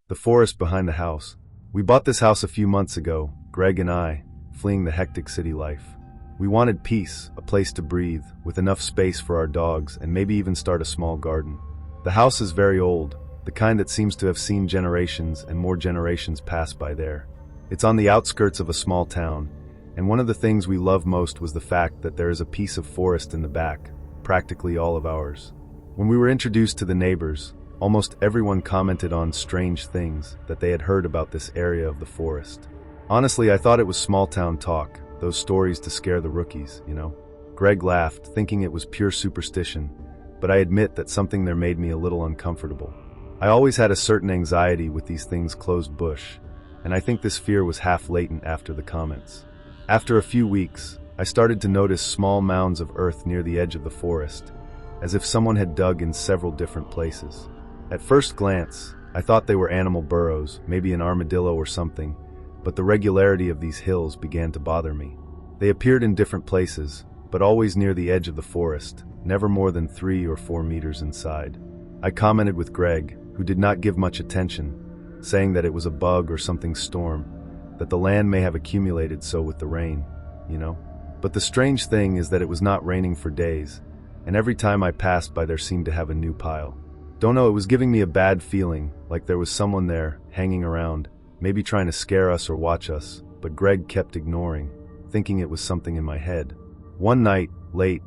The forest behind the house. We bought this house a few months ago, Greg and I, fleeing the hectic city life. We wanted peace, a place to breathe, with enough space for our dogs and maybe even start a small garden. The house is very old, the kind that seems to have seen generations and more generations pass by there. It's on the outskirts of a small town, and one of the things we love most was the fact that there is a piece of forest in the back, practically all of ours. When we were introduced to the neighbors, almost everyone commented on strange things that they had heard about this area of the forest. Honestly, I thought it was small-town talk, those stories to scare the rookies, you know. Greg laughed, thinking it was pure superstition, but I admit that something there made me a little uncomfortable. I always had a certain anxiety with these things closed bush, and I think this fear was half latent after the comments. After a few weeks, I started to notice small mounds of earth near the edge of the forest, as if someone had dug in several different places. At first glance, I thought they were animal burrows, maybe an armadillo or something, but the regularity of these hills began to bother me. They appeared in different places, but always near the edge of the forest, never more than 3 or 4 meters inside. I commented with Greg, who did not give much attention, saying that it was a bug or something storm, that the land may have accumulated so with the rain, you know. But the strange thing is that it was not raining for days, and every time I passed by there seemed to have a new pile. Don't know, it was giving me a bad feeling, like there was someone there, hanging around, maybe trying to scare us or watch us, but Greg kept ignoring, thinking it was something in my head. One night, late,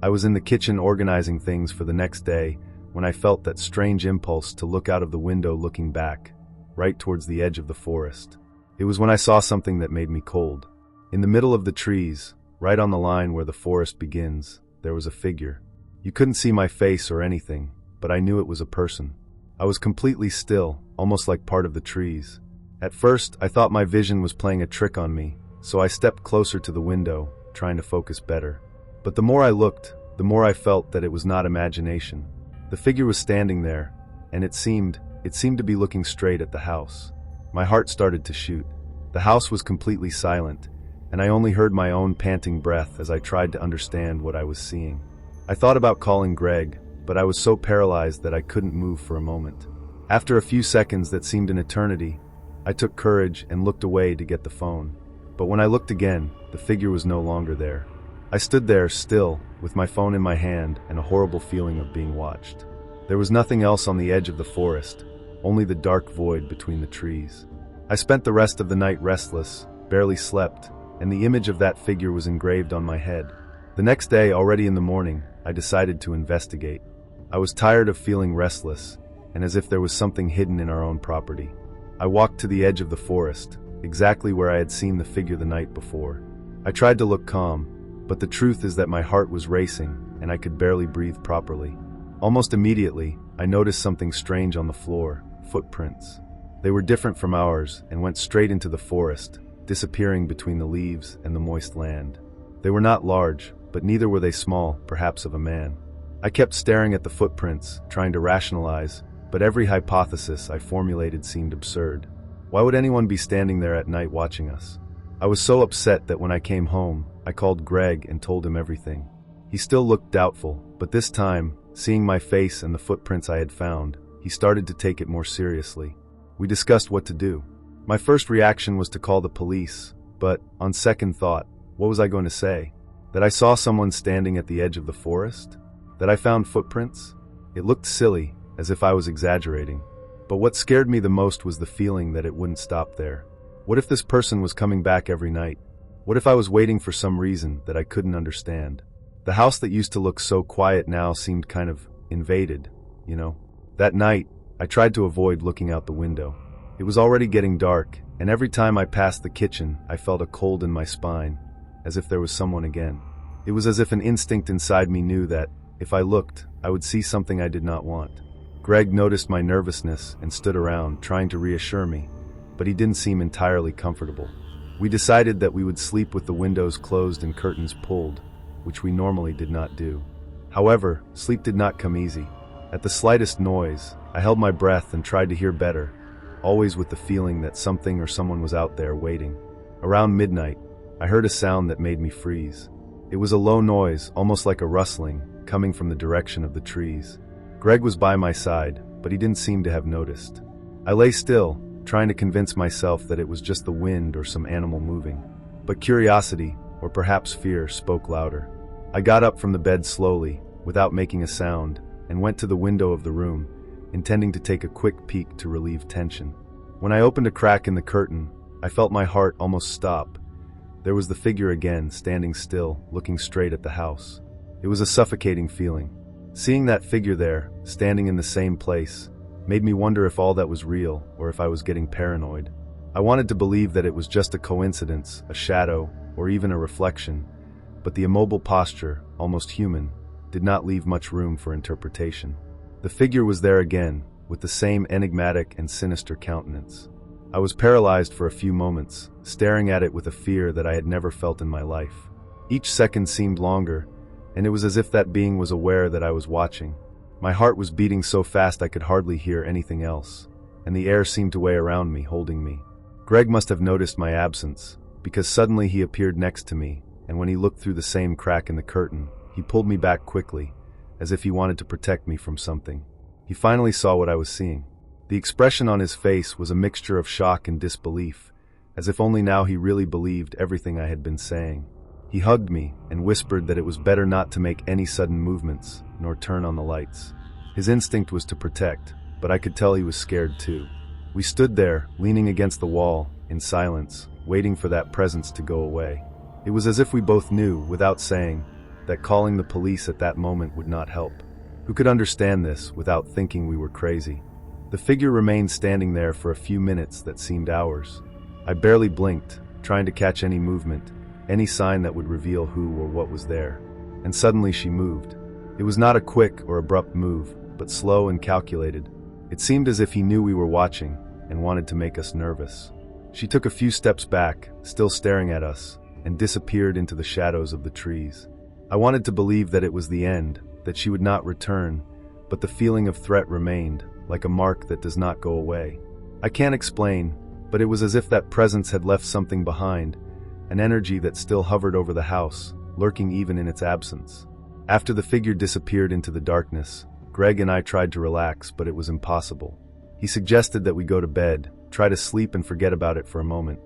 I was in the kitchen organizing things for the next day when I felt that strange impulse to look out of the window looking back, right towards the edge of the forest. It was when I saw something that made me cold. In the middle of the trees, right on the line where the forest begins, there was a figure. You couldn't see my face or anything, but I knew it was a person. I was completely still, almost like part of the trees. At first, I thought my vision was playing a trick on me, so I stepped closer to the window, trying to focus better. But the more I looked, the more I felt that it was not imagination. The figure was standing there, and it seemed to be looking straight at the house. My heart started to shoot. The house was completely silent, and I only heard my own panting breath as I tried to understand what I was seeing. I thought about calling Greg, but I was so paralyzed that I couldn't move for a moment. After a few seconds that seemed an eternity, I took courage and looked away to get the phone. But when I looked again, the figure was no longer there. I stood there still, with my phone in my hand and a horrible feeling of being watched. There was nothing else on the edge of the forest, only the dark void between the trees. I spent the rest of the night restless, barely slept, and the image of that figure was engraved on my head. The next day, already in the morning, I decided to investigate. I was tired of feeling restless, and as if there was something hidden in our own property. I walked to the edge of the forest, exactly where I had seen the figure the night before. I tried to look calm, but the truth is that my heart was racing, and I could barely breathe properly. Almost immediately, I noticed something strange on the floor, footprints. They were different from ours, and went straight into the forest, disappearing between the leaves and the moist land. They were not large, but neither were they small, perhaps of a man. I kept staring at the footprints, trying to rationalize, but every hypothesis I formulated seemed absurd. Why would anyone be standing there at night watching us? I was so upset that when I came home, I called Greg and told him everything. He still looked doubtful, but this time, seeing my face and the footprints I had found, he started to take it more seriously. We discussed what to do. My first reaction was to call the police, but, on second thought, what was I going to say? That I saw someone standing at the edge of the forest? That I found footprints? It looked silly, as if I was exaggerating. But what scared me the most was the feeling that it wouldn't stop there. What if this person was coming back every night? What if I was waiting for some reason that I couldn't understand? The house that used to look so quiet now seemed kind of invaded, you know? That night, I tried to avoid looking out the window. It was already getting dark, and every time I passed the kitchen, I felt a cold in my spine, as if there was someone again. It was as if an instinct inside me knew that, if I looked, I would see something I did not want. Greg noticed my nervousness and stood around, trying to reassure me, but he didn't seem entirely comfortable. We decided that we would sleep with the windows closed and curtains pulled, which we normally did not do. However, sleep did not come easy. At the slightest noise, I held my breath and tried to hear better, always with the feeling that something or someone was out there waiting. Around midnight, I heard a sound that made me freeze. It was a low noise, almost like a rustling, coming from the direction of the trees. Greg was by my side, but he didn't seem to have noticed. I lay still, trying to convince myself that it was just the wind or some animal moving. But curiosity, or perhaps fear, spoke louder. I got up from the bed slowly, without making a sound, and went to the window of the room, intending to take a quick peek to relieve tension. When I opened a crack in the curtain, I felt my heart almost stop. There was the figure again, standing still, looking straight at the house. It was a suffocating feeling. Seeing that figure there, standing in the same place, made me wonder if all that was real, or if I was getting paranoid. I wanted to believe that it was just a coincidence, a shadow, or even a reflection, but the immobile posture, almost human, did not leave much room for interpretation. The figure was there again, with the same enigmatic and sinister countenance. I was paralyzed for a few moments, staring at it with a fear that I had never felt in my life. Each second seemed longer, and it was as if that being was aware that I was watching. My heart was beating so fast I could hardly hear anything else, and the air seemed to weigh around me, holding me. Greg must have noticed my absence, because suddenly he appeared next to me, and when he looked through the same crack in the curtain, he pulled me back quickly, as if he wanted to protect me from something. He finally saw what I was seeing. The expression on his face was a mixture of shock and disbelief, as if only now he really believed everything I had been saying. He hugged me and whispered that it was better not to make any sudden movements, nor turn on the lights. His instinct was to protect, but I could tell he was scared too. We stood there, leaning against the wall, in silence, waiting for that presence to go away. It was as if we both knew, without saying, that calling the police at that moment would not help. Who could understand this without thinking we were crazy? The figure remained standing there for a few minutes that seemed hours. I barely blinked, trying to catch any movement, any sign that would reveal who or what was there. And suddenly she moved. It was not a quick or abrupt move, but slow and calculated. It seemed as if he knew we were watching and wanted to make us nervous. She took a few steps back, still staring at us, and disappeared into the shadows of the trees. I wanted to believe that it was the end, that she would not return, but the feeling of threat remained, like a mark that does not go away. I can't explain, but it was as if that presence had left something behind, an energy that still hovered over the house, lurking even in its absence. After the figure disappeared into the darkness, Greg and I tried to relax, but it was impossible. He suggested that we go to bed, try to sleep and forget about it for a moment,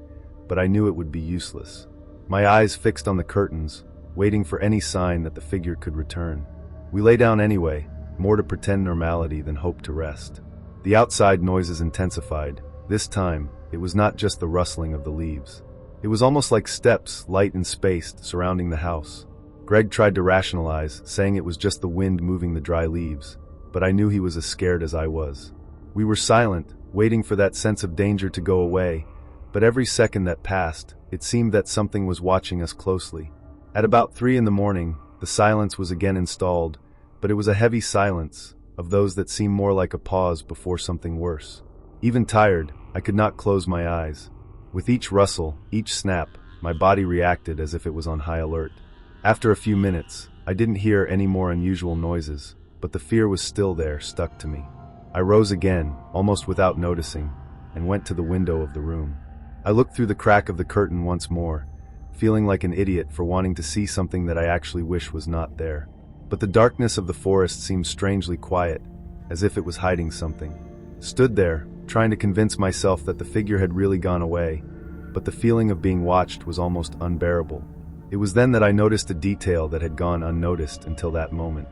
but I knew it would be useless. My eyes fixed on the curtains, waiting for any sign that the figure could return. We lay down anyway, more to pretend normality than hope to rest. The outside noises intensified. This time, it was not just the rustling of the leaves. It was almost like steps, light and spaced, surrounding the house. Greg tried to rationalize, saying it was just the wind moving the dry leaves, but I knew he was as scared as I was. We were silent, waiting for that sense of danger to go away, but every second that passed, it seemed that something was watching us closely. At about 3 a.m, the silence was again installed, but it was a heavy silence, of those that seemed more like a pause before something worse. Even tired, I could not close my eyes. With each rustle, each snap, my body reacted as if it was on high alert. After a few minutes, I didn't hear any more unusual noises, but the fear was still there, stuck to me. I rose again, almost without noticing, and went to the window of the room. I looked through the crack of the curtain once more, feeling like an idiot for wanting to see something that I actually wish was not there. But the darkness of the forest seemed strangely quiet, as if it was hiding something. Stood there, trying to convince myself that the figure had really gone away, but the feeling of being watched was almost unbearable. It was then that I noticed a detail that had gone unnoticed until that moment.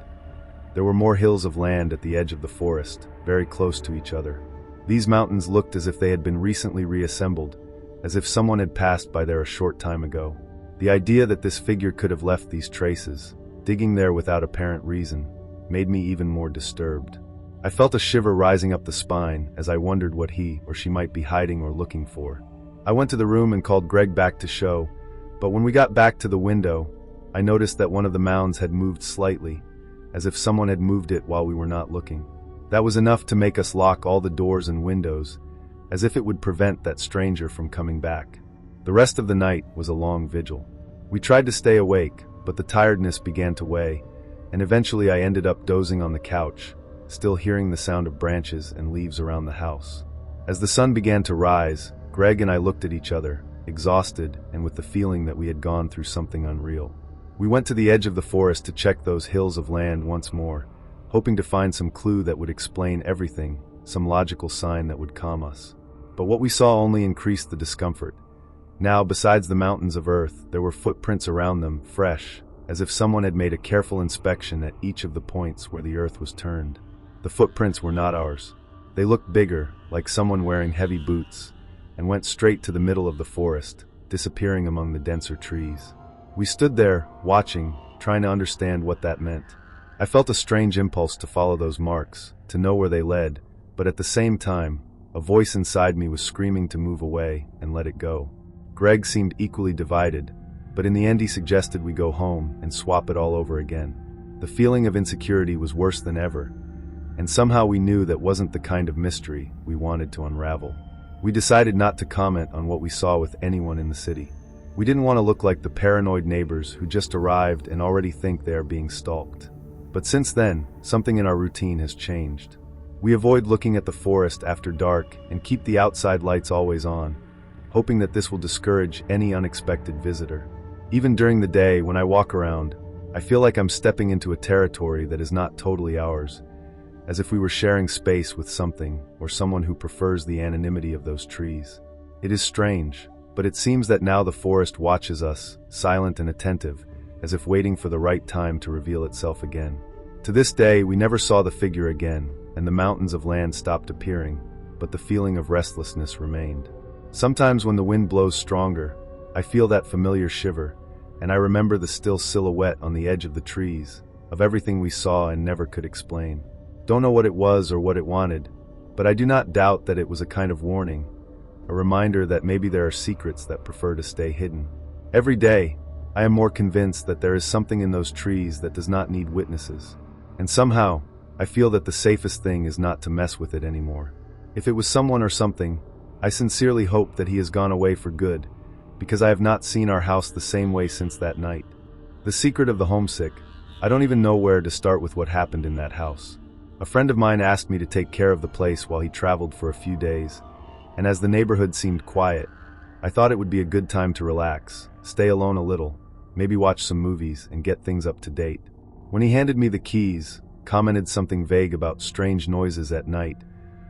There were more hills of land at the edge of the forest, very close to each other. These mountains looked as if they had been recently reassembled, as if someone had passed by there a short time ago. The idea that this figure could have left these traces, digging there without apparent reason, made me even more disturbed. I felt a shiver rising up the spine as I wondered what he or she might be hiding or looking for. I went to the room and called Greg back to show, but when we got back to the window, I noticed that one of the mounds had moved slightly, as if someone had moved it while we were not looking. That was enough to make us lock all the doors and windows, as if it would prevent that stranger from coming back. The rest of the night was a long vigil. We tried to stay awake, but the tiredness began to weigh, and eventually I ended up dozing on the couch, still hearing the sound of branches and leaves around the house. As the sun began to rise, Greg and I looked at each other, exhausted and with the feeling that we had gone through something unreal. We went to the edge of the forest to check those hills of land once more, hoping to find some clue that would explain everything, some logical sign that would calm us. But what we saw only increased the discomfort. Now, besides the mountains of earth, there were footprints around them, fresh, as if someone had made a careful inspection at each of the points where the earth was turned. The footprints were not ours. They looked bigger, like someone wearing heavy boots, and went straight to the middle of the forest, disappearing among the denser trees. We stood there, watching, trying to understand what that meant. I felt a strange impulse to follow those marks, to know where they led, but at the same time, a voice inside me was screaming to move away and let it go. Greg seemed equally divided, but in the end he suggested we go home and swap it all over again. The feeling of insecurity was worse than ever, and somehow we knew that wasn't the kind of mystery we wanted to unravel. We decided not to comment on what we saw with anyone in the city. We didn't want to look like the paranoid neighbors who just arrived and already think they are being stalked. But since then, something in our routine has changed. We avoid looking at the forest after dark and keep the outside lights always on, hoping that this will discourage any unexpected visitor. Even during the day, when I walk around, I feel like I'm stepping into a territory that is not totally ours, as if we were sharing space with something or someone who prefers the anonymity of those trees. It is strange, but it seems that now the forest watches us, silent and attentive, as if waiting for the right time to reveal itself again. To this day, we never saw the figure again, and the mountains of land stopped appearing, but the feeling of restlessness remained. Sometimes when the wind blows stronger, I feel that familiar shiver, and I remember the still silhouette on the edge of the trees, of everything we saw and never could explain. Don't know what it was or what it wanted, but I do not doubt that it was a kind of warning, a reminder that maybe there are secrets that prefer to stay hidden. Every day, I am more convinced that there is something in those trees that does not need witnesses. And somehow, I feel that the safest thing is not to mess with it anymore. If it was someone or something, I sincerely hope that he has gone away for good, because I have not seen our house the same way since that night. The secret of the homesick, I don't even know where to start with what happened in that house. A friend of mine asked me to take care of the place while he traveled for a few days, and as the neighborhood seemed quiet, I thought it would be a good time to relax, stay alone a little, maybe watch some movies and get things up to date. When he handed me the keys, commented something vague about strange noises at night,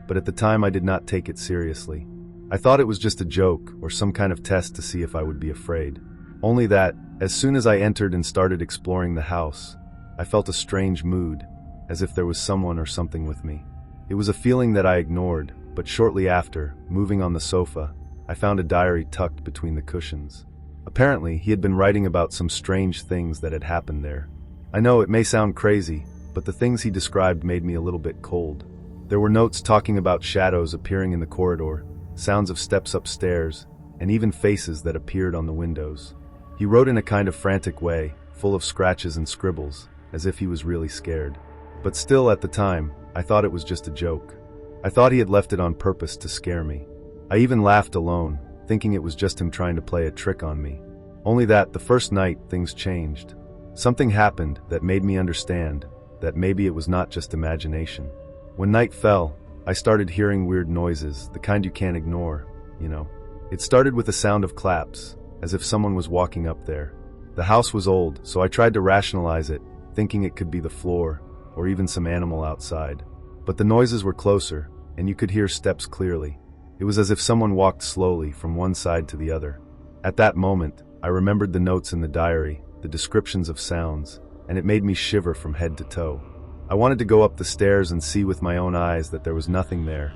but at the time I did not take it seriously. I thought it was just a joke or some kind of test to see if I would be afraid. Only that, as soon as I entered and started exploring the house, I felt a strange mood, as if there was someone or something with me. It was a feeling that I ignored, but shortly after, moving on the sofa, I found a diary tucked between the cushions. Apparently, he had been writing about some strange things that had happened there. I know it may sound crazy, but the things he described made me a little bit cold. There were notes talking about shadows appearing in the corridor, sounds of steps upstairs, and even faces that appeared on the windows. He wrote in a kind of frantic way, full of scratches and scribbles, as if he was really scared. But still, at the time, I thought it was just a joke. I thought he had left it on purpose to scare me. I even laughed alone, thinking it was just him trying to play a trick on me. Only that, the first night, things changed. Something happened that made me understand that maybe it was not just imagination. When night fell, I started hearing weird noises, the kind you can't ignore, you know. It started with a sound of claps, as if someone was walking up there. The house was old, so I tried to rationalize it, thinking it could be the floor, or even some animal outside. But the noises were closer, and you could hear steps clearly. It was as if someone walked slowly from one side to the other. At that moment, I remembered the notes in the diary, the descriptions of sounds, and it made me shiver from head to toe. I wanted to go up the stairs and see with my own eyes that there was nothing there,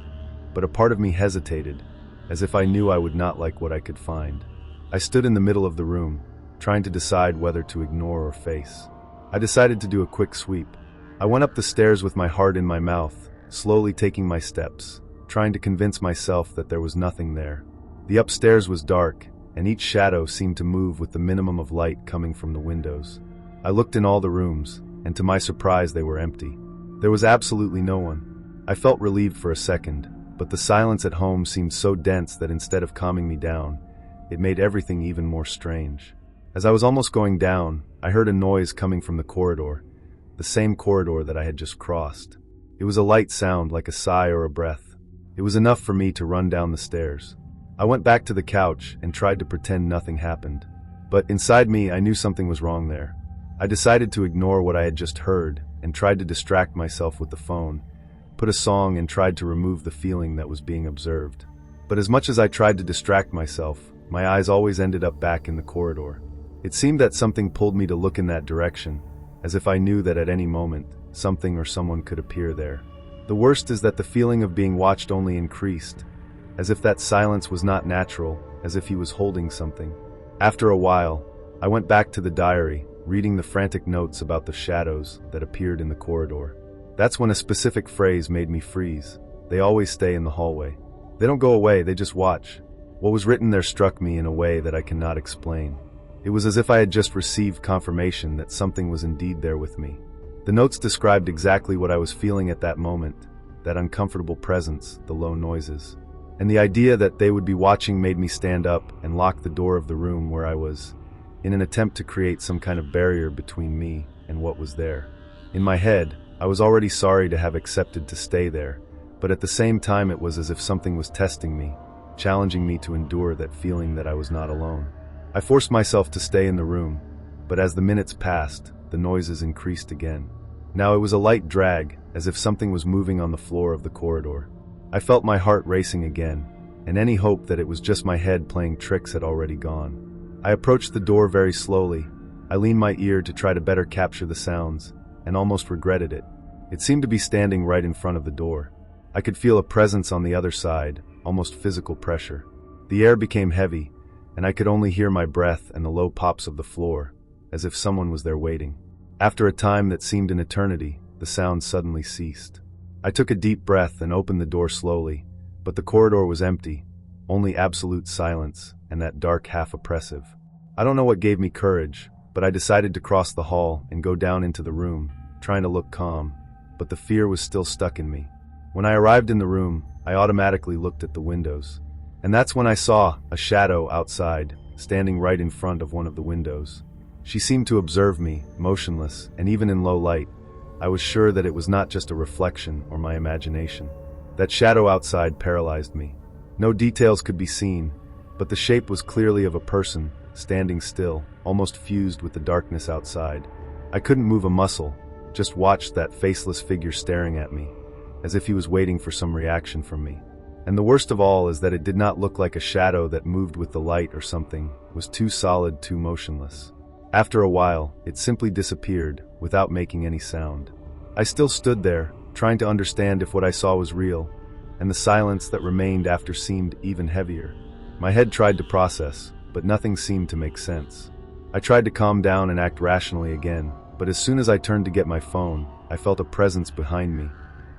but a part of me hesitated, as if I knew I would not like what I could find. I stood in the middle of the room, trying to decide whether to ignore or face. I decided to do a quick sweep. I went up the stairs with my heart in my mouth, slowly taking my steps, trying to convince myself that there was nothing there. The upstairs was dark, and each shadow seemed to move with the minimum of light coming from the windows. I looked in all the rooms, and to my surprise they were empty. There was absolutely no one. I felt relieved for a second, but the silence at home seemed so dense that instead of calming me down, it made everything even more strange. As I was almost going down, I heard a noise coming from the corridor, the same corridor that I had just crossed. It was a light sound like a sigh or a breath. It was enough for me to run down the stairs. I went back to the couch and tried to pretend nothing happened. But inside me, I knew something was wrong there. I decided to ignore what I had just heard and tried to distract myself with the phone, put a song, and tried to remove the feeling that was being observed. But as much as I tried to distract myself, my eyes always ended up back in the corridor. It seemed that something pulled me to look in that direction, as if I knew that at any moment, something or someone could appear there. The worst is that the feeling of being watched only increased, as if that silence was not natural, as if he was holding something. After a while, I went back to the diary, reading the frantic notes about the shadows that appeared in the corridor. That's when a specific phrase made me freeze. They always stay in the hallway. They don't go away, they just watch. What was written there struck me in a way that I cannot explain. It was as if I had just received confirmation that something was indeed there with me. The notes described exactly what I was feeling at that moment, that uncomfortable presence, the low noises. And the idea that they would be watching made me stand up and lock the door of the room where I was, in an attempt to create some kind of barrier between me and what was there. In my head, I was already sorry to have accepted to stay there, but at the same time it was as if something was testing me, challenging me to endure that feeling that I was not alone. I forced myself to stay in the room, but as the minutes passed, the noises increased again. Now it was a light drag, as if something was moving on the floor of the corridor. I felt my heart racing again, and any hope that it was just my head playing tricks had already gone. I approached the door very slowly. I leaned my ear to try to better capture the sounds, and almost regretted it. It seemed to be standing right in front of the door. I could feel a presence on the other side, almost physical pressure. The air became heavy, and I could only hear my breath and the low pops of the floor, as if someone was there waiting. After a time that seemed an eternity, the sound suddenly ceased. I took a deep breath and opened the door slowly, but the corridor was empty, only absolute silence and that dark half-oppressive. I don't know what gave me courage, but I decided to cross the hall and go down into the room, trying to look calm, but the fear was still stuck in me. When I arrived in the room, I automatically looked at the windows. And that's when I saw a shadow outside, standing right in front of one of the windows. She seemed to observe me, motionless, and even in low light, I was sure that it was not just a reflection or my imagination. That shadow outside paralyzed me. No details could be seen, but the shape was clearly of a person, standing still, almost fused with the darkness outside. I couldn't move a muscle, just watched that faceless figure staring at me, as if he was waiting for some reaction from me. And the worst of all is that it did not look like a shadow that moved with the light or something, was too solid, too motionless. After a while, it simply disappeared, without making any sound. I still stood there, trying to understand if what I saw was real, and the silence that remained after seemed even heavier. My head tried to process, but nothing seemed to make sense. I tried to calm down and act rationally again, but as soon as I turned to get my phone, I felt a presence behind me,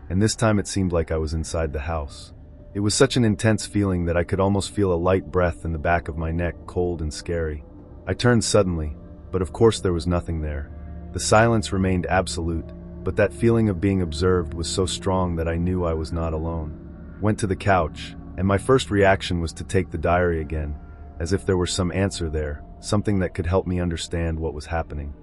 and this time it seemed like I was inside the house. It was such an intense feeling that I could almost feel a light breath in the back of my neck, cold and scary. I turned suddenly, but of course there was nothing there. The silence remained absolute, but that feeling of being observed was so strong that I knew I was not alone. Went to the couch, and my first reaction was to take the diary again, as if there were some answer there, something that could help me understand what was happening.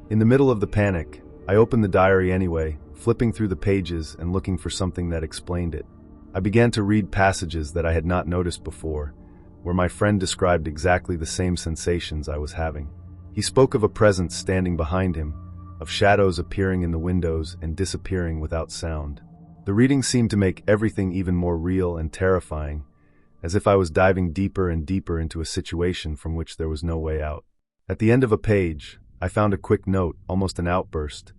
In the middle of the panic, I opened the diary anyway, flipping through the pages and looking for something that explained it. I began to read passages that I had not noticed before, where my friend described exactly the same sensations I was having. He spoke of a presence standing behind him, of shadows appearing in the windows and disappearing without sound. The reading seemed to make everything even more real and terrifying, as if I was diving deeper and deeper into a situation from which there was no way out. At the end of a page, I found a quick note, almost an outburst.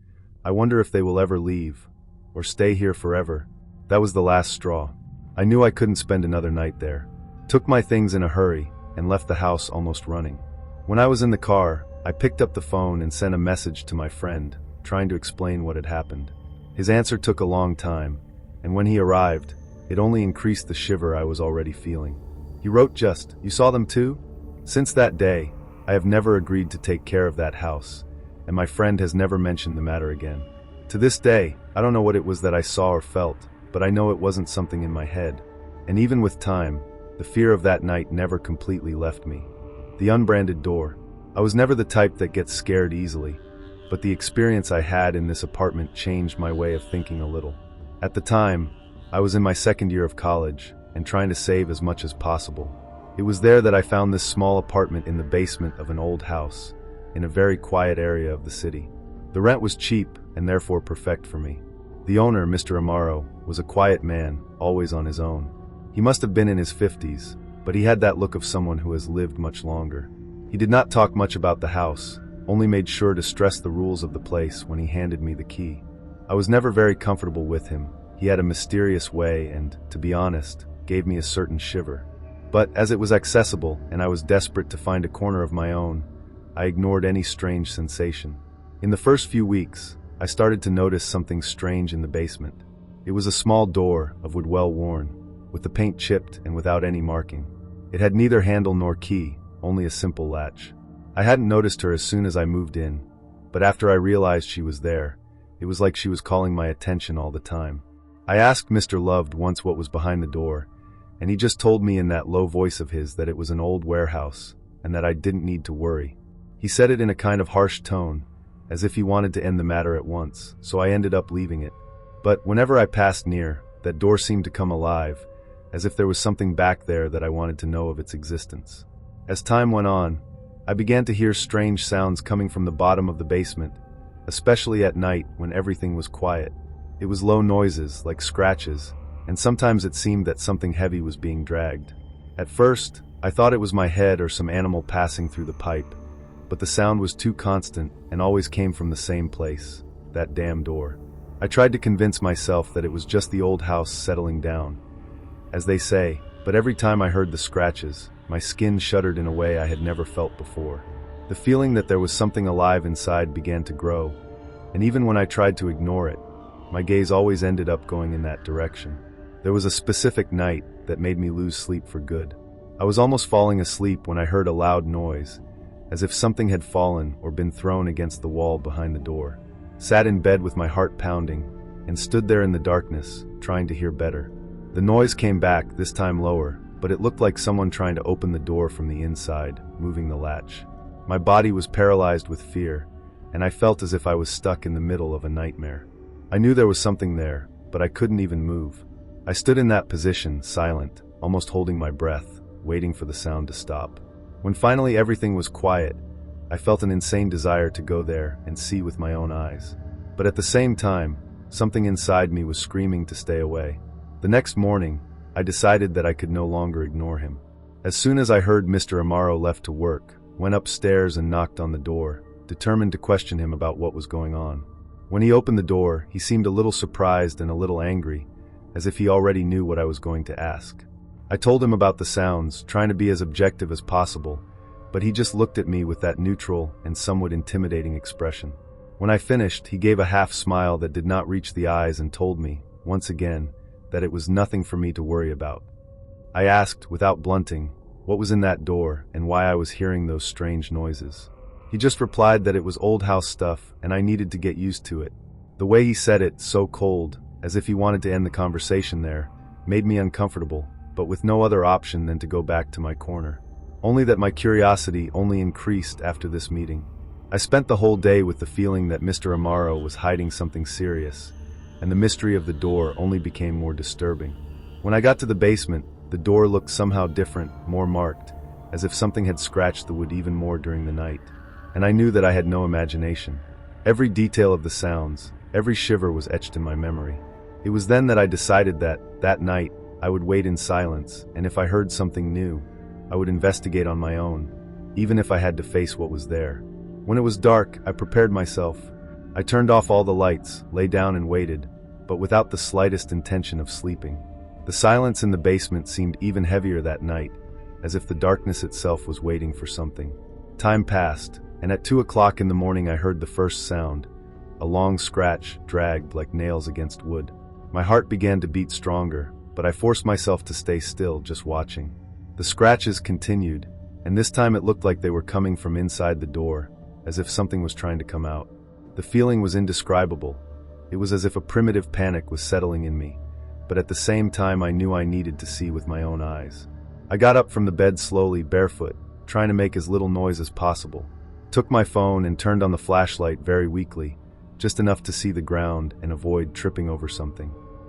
I wonder if they will ever leave, or stay here forever. That was the last straw. I knew I couldn't spend another night there. Took my things in a hurry, and left the house almost running. When I was in the car, I picked up the phone and sent a message to my friend, trying to explain what had happened. His answer took a long time, and when he arrived, it only increased the shiver I was already feeling. He wrote just, "You saw them too?" Since that day, I have never agreed to take care of that house, and my friend has never mentioned the matter again. To this day, I don't know what it was that I saw or felt, but I know it wasn't something in my head. And even with time, the fear of that night never completely left me. The unbranded door. I was never the type that gets scared easily, but the experience I had in this apartment changed my way of thinking a little. At the time, I was in my second year of college and trying to save as much as possible. It was there that I found this small apartment in the basement of an old house, in a very quiet area of the city. The rent was cheap and therefore perfect for me. The owner, Mr. Amaro, was a quiet man, always on his own. He must have been in his 50s, but he had that look of someone who has lived much longer. He did not talk much about the house, only made sure to stress the rules of the place when he handed me the key. I was never very comfortable with him. He had a mysterious way and, to be honest, gave me a certain shiver. But as it was accessible and I was desperate to find a corner of my own, I ignored any strange sensation. In the first few weeks, I started to notice something strange in the basement. It was a small door of wood well worn, with the paint chipped and without any marking. It had neither handle nor key, only a simple latch. I hadn't noticed her as soon as I moved in, but after I realized she was there, it was like she was calling my attention all the time. I asked Mr. Loved once what was behind the door, and he just told me in that low voice of his that it was an old warehouse and that I didn't need to worry. He said it in a kind of harsh tone, as if he wanted to end the matter at once, so I ended up leaving it. But whenever I passed near, that door seemed to come alive, as if there was something back there that I wanted to know of its existence. As time went on, I began to hear strange sounds coming from the bottom of the basement, especially at night when everything was quiet. It was low noises, like scratches, and sometimes it seemed that something heavy was being dragged. At first, I thought it was my head or some animal passing through the pipe, but the sound was too constant and always came from the same place, that damn door. I tried to convince myself that it was just the old house settling down, as they say, but every time I heard the scratches, my skin shuddered in a way I had never felt before. The feeling that there was something alive inside began to grow, and even when I tried to ignore it, my gaze always ended up going in that direction. There was a specific night that made me lose sleep for good. I was almost falling asleep when I heard a loud noise, as if something had fallen or been thrown against the wall behind the door. Sat in bed with my heart pounding, and stood there in the darkness, trying to hear better. The noise came back, this time lower, but it looked like someone trying to open the door from the inside, moving the latch. My body was paralyzed with fear, and I felt as if I was stuck in the middle of a nightmare. I knew there was something there, but I couldn't even move. I stood in that position, silent, almost holding my breath, waiting for the sound to stop. When finally everything was quiet, I felt an insane desire to go there and see with my own eyes. But at the same time, something inside me was screaming to stay away. The next morning, I decided that I could no longer ignore him. As soon as I heard Mr. Amaro left to work, went upstairs and knocked on the door, determined to question him about what was going on. When he opened the door, he seemed a little surprised and a little angry, as if he already knew what I was going to ask. I told him about the sounds, trying to be as objective as possible, but he just looked at me with that neutral and somewhat intimidating expression. When I finished, he gave a half smile that did not reach the eyes and told me, once again, that it was nothing for me to worry about. I asked, without blunting, what was in that door and why I was hearing those strange noises. He just replied that it was old house stuff and I needed to get used to it. The way he said it, so cold, as if he wanted to end the conversation there, made me uncomfortable, but with no other option than to go back to my corner. Only that my curiosity only increased after this meeting. I spent the whole day with the feeling that Mr. Amaro was hiding something serious, and the mystery of the door only became more disturbing. When I got to the basement, the door looked somehow different, more marked, as if something had scratched the wood even more during the night. And I knew that I had no imagination. Every detail of the sounds, every shiver was etched in my memory. It was then that I decided that night, I would wait in silence, and if I heard something new, I would investigate on my own, even if I had to face what was there. When it was dark, I prepared myself. I turned off all the lights, lay down and waited, but without the slightest intention of sleeping. The silence in the basement seemed even heavier that night, as if the darkness itself was waiting for something. Time passed, and at 2 o'clock in the morning I heard the first sound, a long scratch dragged like nails against wood. My heart began to beat stronger, but I forced myself to stay still, just watching. The scratches continued, and this time it looked like they were coming from inside the door, as if something was trying to come out. The feeling was indescribable. It was as if a primitive panic was settling in me, but at the same time I knew I needed to see with my own eyes. I got up from the bed slowly, barefoot, trying to make as little noise as possible. Took my phone and turned on the flashlight very weakly, just enough to see the ground and avoid tripping over something.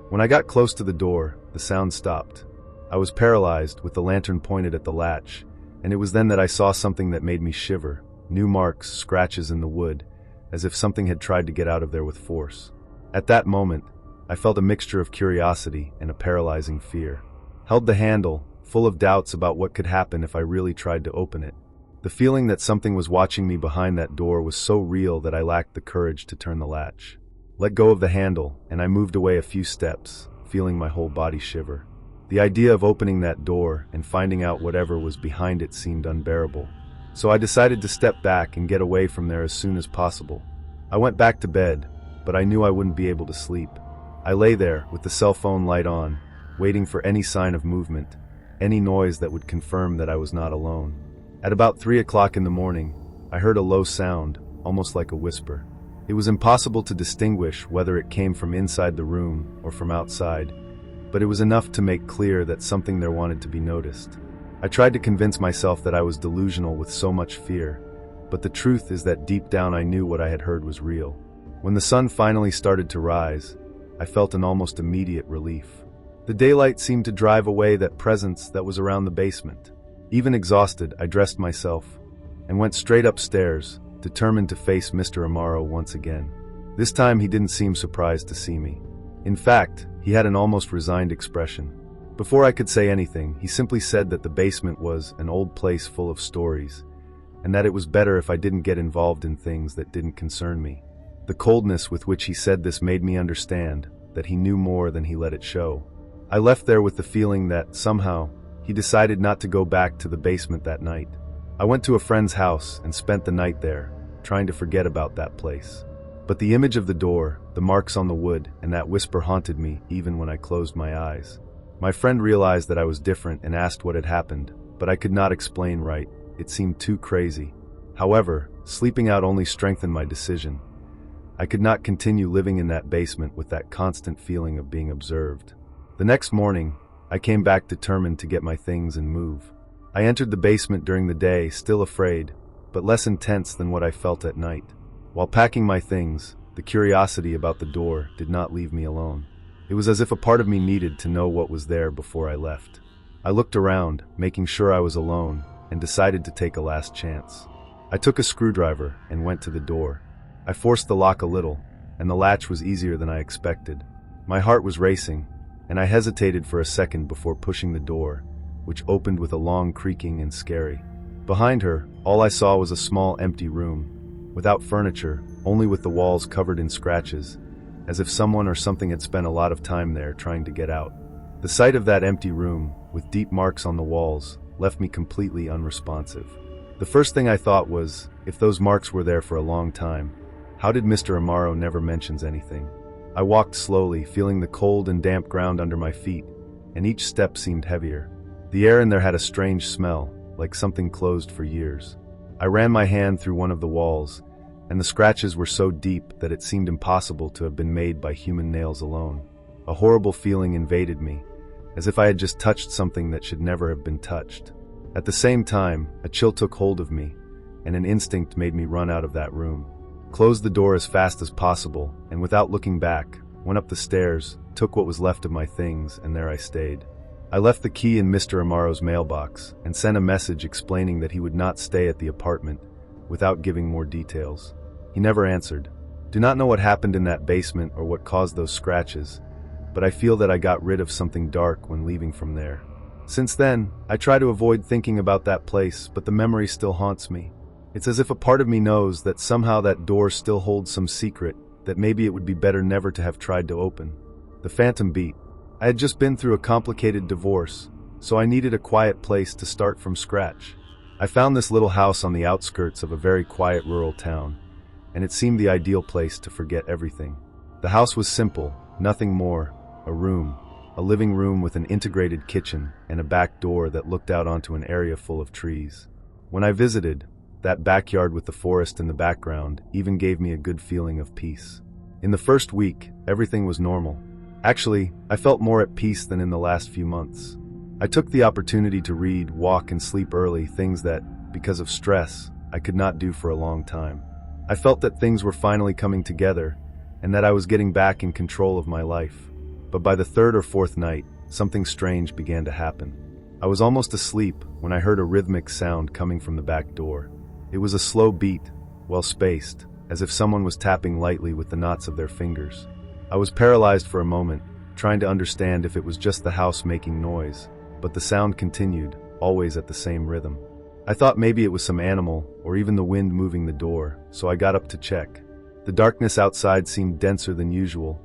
When I got close to the door, the sound stopped. I was paralyzed, with the lantern pointed at the latch, and it was then that I saw something that made me shiver. New marks, scratches in the wood, as if something had tried to get out of there with force. At that moment, I felt a mixture of curiosity and a paralyzing fear. Held the handle, full of doubts about what could happen if I really tried to open it. The feeling that something was watching me behind that door was so real that I lacked the courage to turn the latch. Let go of the handle, and I moved away a few steps, feeling my whole body shiver. The idea of opening that door and finding out whatever was behind it seemed unbearable. So I decided to step back and get away from there as soon as possible. I went back to bed, but I knew I wouldn't be able to sleep. I lay there with the cell phone light on, waiting for any sign of movement, any noise that would confirm that I was not alone. At about 3 o'clock in the morning, I heard a low sound, almost like a whisper. It was impossible to distinguish whether it came from inside the room or from outside, but it was enough to make clear that something there wanted to be noticed. I tried to convince myself that I was delusional with so much fear, but the truth is that deep down I knew what I had heard was real. When the sun finally started to rise, I felt an almost immediate relief. The daylight seemed to drive away that presence that was around the basement. Even exhausted, I dressed myself and went straight upstairs, determined to face Mr. Amaro once again. This time he didn't seem surprised to see me. In fact, he had an almost resigned expression. Before I could say anything, he simply said that the basement was an old place full of stories, and that it was better if I didn't get involved in things that didn't concern me. The coldness with which he said this made me understand that he knew more than he let it show. I left there with the feeling that, somehow, he decided not to go back to the basement that night. I went to a friend's house and spent the night there, trying to forget about that place. But the image of the door, the marks on the wood, and that whisper haunted me even when I closed my eyes. My friend realized that I was different and asked what had happened, but I could not explain right. It seemed too crazy. However, sleeping out only strengthened my decision. I could not continue living in that basement with that constant feeling of being observed. The next morning, I came back determined to get my things and move. I entered the basement during the day, still afraid, but less intense than what I felt at night. While packing my things, the curiosity about the door did not leave me alone. It was as if a part of me needed to know what was there before I left. I looked around, making sure I was alone, and decided to take a last chance. I took a screwdriver and went to the door. I forced the lock a little, and the latch was easier than I expected. My heart was racing, and I hesitated for a second before pushing the door, which opened with a long creaking and scary. Behind her, all I saw was a small empty room, without furniture, only with the walls covered in scratches, as if someone or something had spent a lot of time there trying to get out. The sight of that empty room, with deep marks on the walls, left me completely unresponsive. The first thing I thought was, if those marks were there for a long time, how did Mr. Amaro never mention anything? I walked slowly, feeling the cold and damp ground under my feet, and each step seemed heavier. The air in there had a strange smell, like something closed for years. I ran my hand through one of the walls, and the scratches were so deep that it seemed impossible to have been made by human nails alone. A horrible feeling invaded me, as if I had just touched something that should never have been touched. At the same time, a chill took hold of me, and an instinct made me run out of that room. Closed the door as fast as possible, and without looking back, went up the stairs, took what was left of my things, and there I stayed. I left the key in Mr. Amaro's mailbox, and sent a message explaining that he would not stay at the apartment, without giving more details. He never answered. Do not know what happened in that basement or what caused those scratches, but I feel that I got rid of something dark when leaving from there. Since then, I try to avoid thinking about that place, but the memory still haunts me. It's as if a part of me knows that somehow that door still holds some secret that maybe it would be better never to have tried to open. The phantom beat. I had just been through a complicated divorce, so I needed a quiet place to start from scratch. I found this little house on the outskirts of a very quiet rural town, and it seemed the ideal place to forget everything. The house was simple, nothing more, a living room with an integrated kitchen and a back door that looked out onto an area full of trees. When I visited, that backyard with the forest in the background even gave me a good feeling of peace. In the first week, everything was normal. Actually, I felt more at peace than in the last few months. I took the opportunity to read, walk, and sleep early, things that, because of stress, I could not do for a long time. I felt that things were finally coming together, and that I was getting back in control of my life. But by the third or fourth night, something strange began to happen. I was almost asleep when I heard a rhythmic sound coming from the back door. It was a slow beat, well spaced, as if someone was tapping lightly with the knots of their fingers. I was paralyzed for a moment, trying to understand if it was just the house making noise, but the sound continued, always at the same rhythm. I thought maybe it was some animal, or even the wind moving the door, so I got up to check. The darkness outside seemed denser than usual,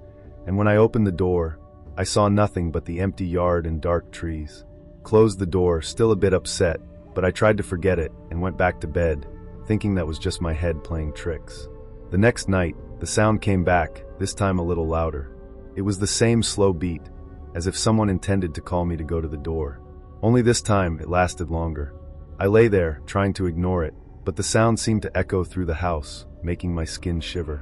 and when I opened the door, I saw nothing but the empty yard and dark trees. Closed the door, still a bit upset, but I tried to forget it and went back to bed, thinking that was just my head playing tricks. The next night, the sound came back, this time a little louder. It was the same slow beat, as if someone intended to call me to go to the door. Only this time, it lasted longer. I lay there, trying to ignore it, but the sound seemed to echo through the house, making my skin shiver.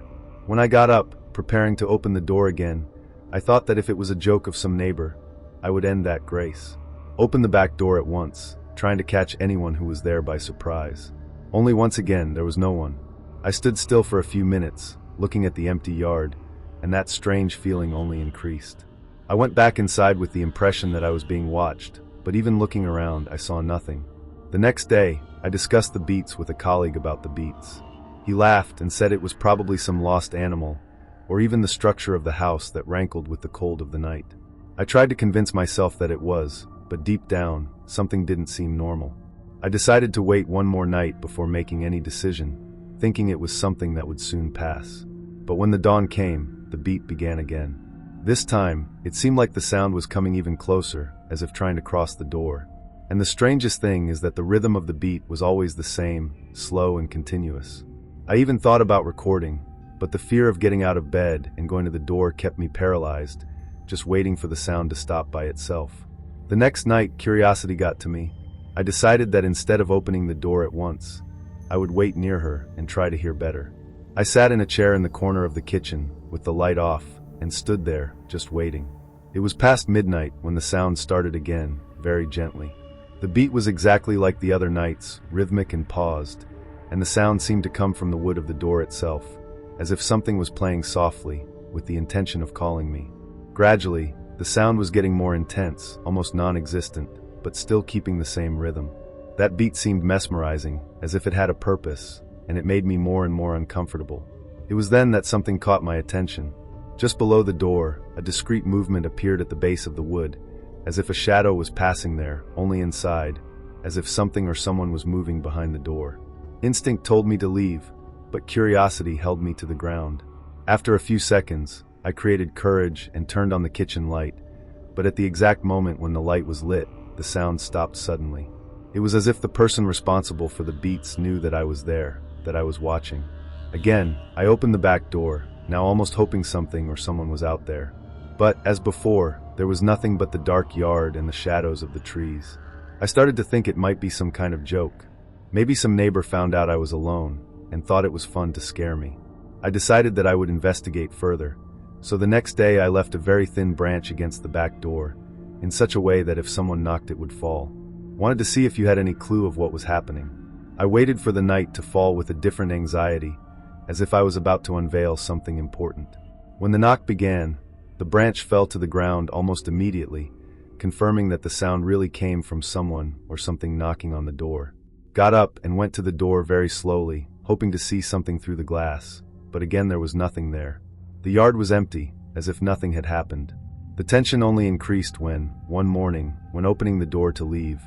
When I got up, preparing to open the door again, I thought that if it was a joke of some neighbor, I would end that grace. Opened the back door at once, trying to catch anyone who was there by surprise. Only once again, there was no one. I stood still for a few minutes, looking at the empty yard, and that strange feeling only increased. I went back inside with the impression that I was being watched, but even looking around, I saw nothing. The next day, I discussed the beats with a colleague about the beats. He laughed and said it was probably some lost animal, or even the structure of the house that rankled with the cold of the night. I tried to convince myself that it was, but deep down, something didn't seem normal. I decided to wait one more night before making any decision, thinking it was something that would soon pass. But when the dawn came, the beat began again. This time, it seemed like the sound was coming even closer, as if trying to cross the door. And the strangest thing is that the rhythm of the beat was always the same, slow and continuous. I even thought about recording, but the fear of getting out of bed and going to the door kept me paralyzed, just waiting for the sound to stop by itself. The next night, curiosity got to me. I decided that instead of opening the door at once, I would wait near her and try to hear better. I sat in a chair in the corner of the kitchen, with the light off, and stood there, just waiting. It was past midnight when the sound started again, very gently. The beat was exactly like the other nights, rhythmic and paused, and the sound seemed to come from the wood of the door itself, as if something was playing softly, with the intention of calling me. Gradually, the sound was getting more intense, almost non-existent, but still keeping the same rhythm. That beat seemed mesmerizing, as if it had a purpose, and it made me more and more uncomfortable. It was then that something caught my attention. Just below the door, a discreet movement appeared at the base of the wood, as if a shadow was passing there, only inside, as if something or someone was moving behind the door. Instinct told me to leave, but curiosity held me to the ground. After a few seconds, I created courage and turned on the kitchen light, but at the exact moment when the light was lit, the sound stopped suddenly. It was as if the person responsible for the beats knew that I was there, that I was watching. Again, I opened the back door, now almost hoping something or someone was out there. But, as before, there was nothing but the dark yard and the shadows of the trees. I started to think it might be some kind of joke. Maybe some neighbor found out I was alone and thought it was fun to scare me. I decided that I would investigate further, so the next day I left a very thin branch against the back door, in such a way that if someone knocked it would fall. Wanted to see if you had any clue of what was happening. I waited for the night to fall with a different anxiety, as if I was about to unveil something important. When the knock began, the branch fell to the ground almost immediately, confirming that the sound really came from someone or something knocking on the door. Got up and went to the door very slowly, hoping to see something through the glass, but again there was nothing there. The yard was empty, as if nothing had happened. The tension only increased when, one morning, when opening the door to leave,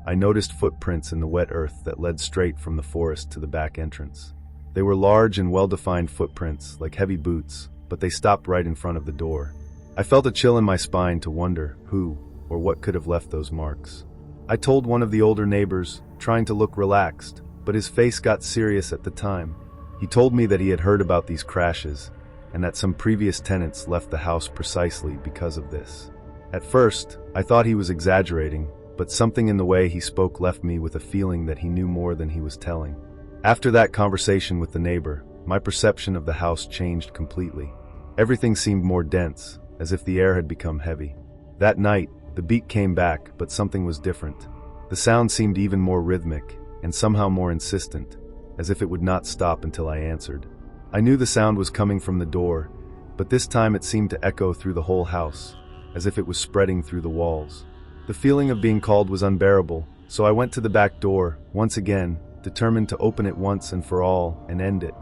I noticed footprints in the wet earth that led straight from the forest to the back entrance. They were large and well-defined footprints, like heavy boots, but they stopped right in front of the door. I felt a chill in my spine to wonder who or what could have left those marks. I told one of the older neighbors, trying to look relaxed, but his face got serious at the time. He told me that he had heard about these crashes, and that some previous tenants left the house precisely because of this. At first, I thought he was exaggerating, but something in the way he spoke left me with a feeling that he knew more than he was telling. After that conversation with the neighbor, my perception of the house changed completely. Everything seemed more dense, as if the air had become heavy. That night, the beat came back, but something was different. The sound seemed even more rhythmic, and somehow more insistent, as if it would not stop until I answered. I knew the sound was coming from the door, but this time it seemed to echo through the whole house, as if it was spreading through the walls. The feeling of being called was unbearable, so I went to the back door, once again, determined to open it once and for all and end it.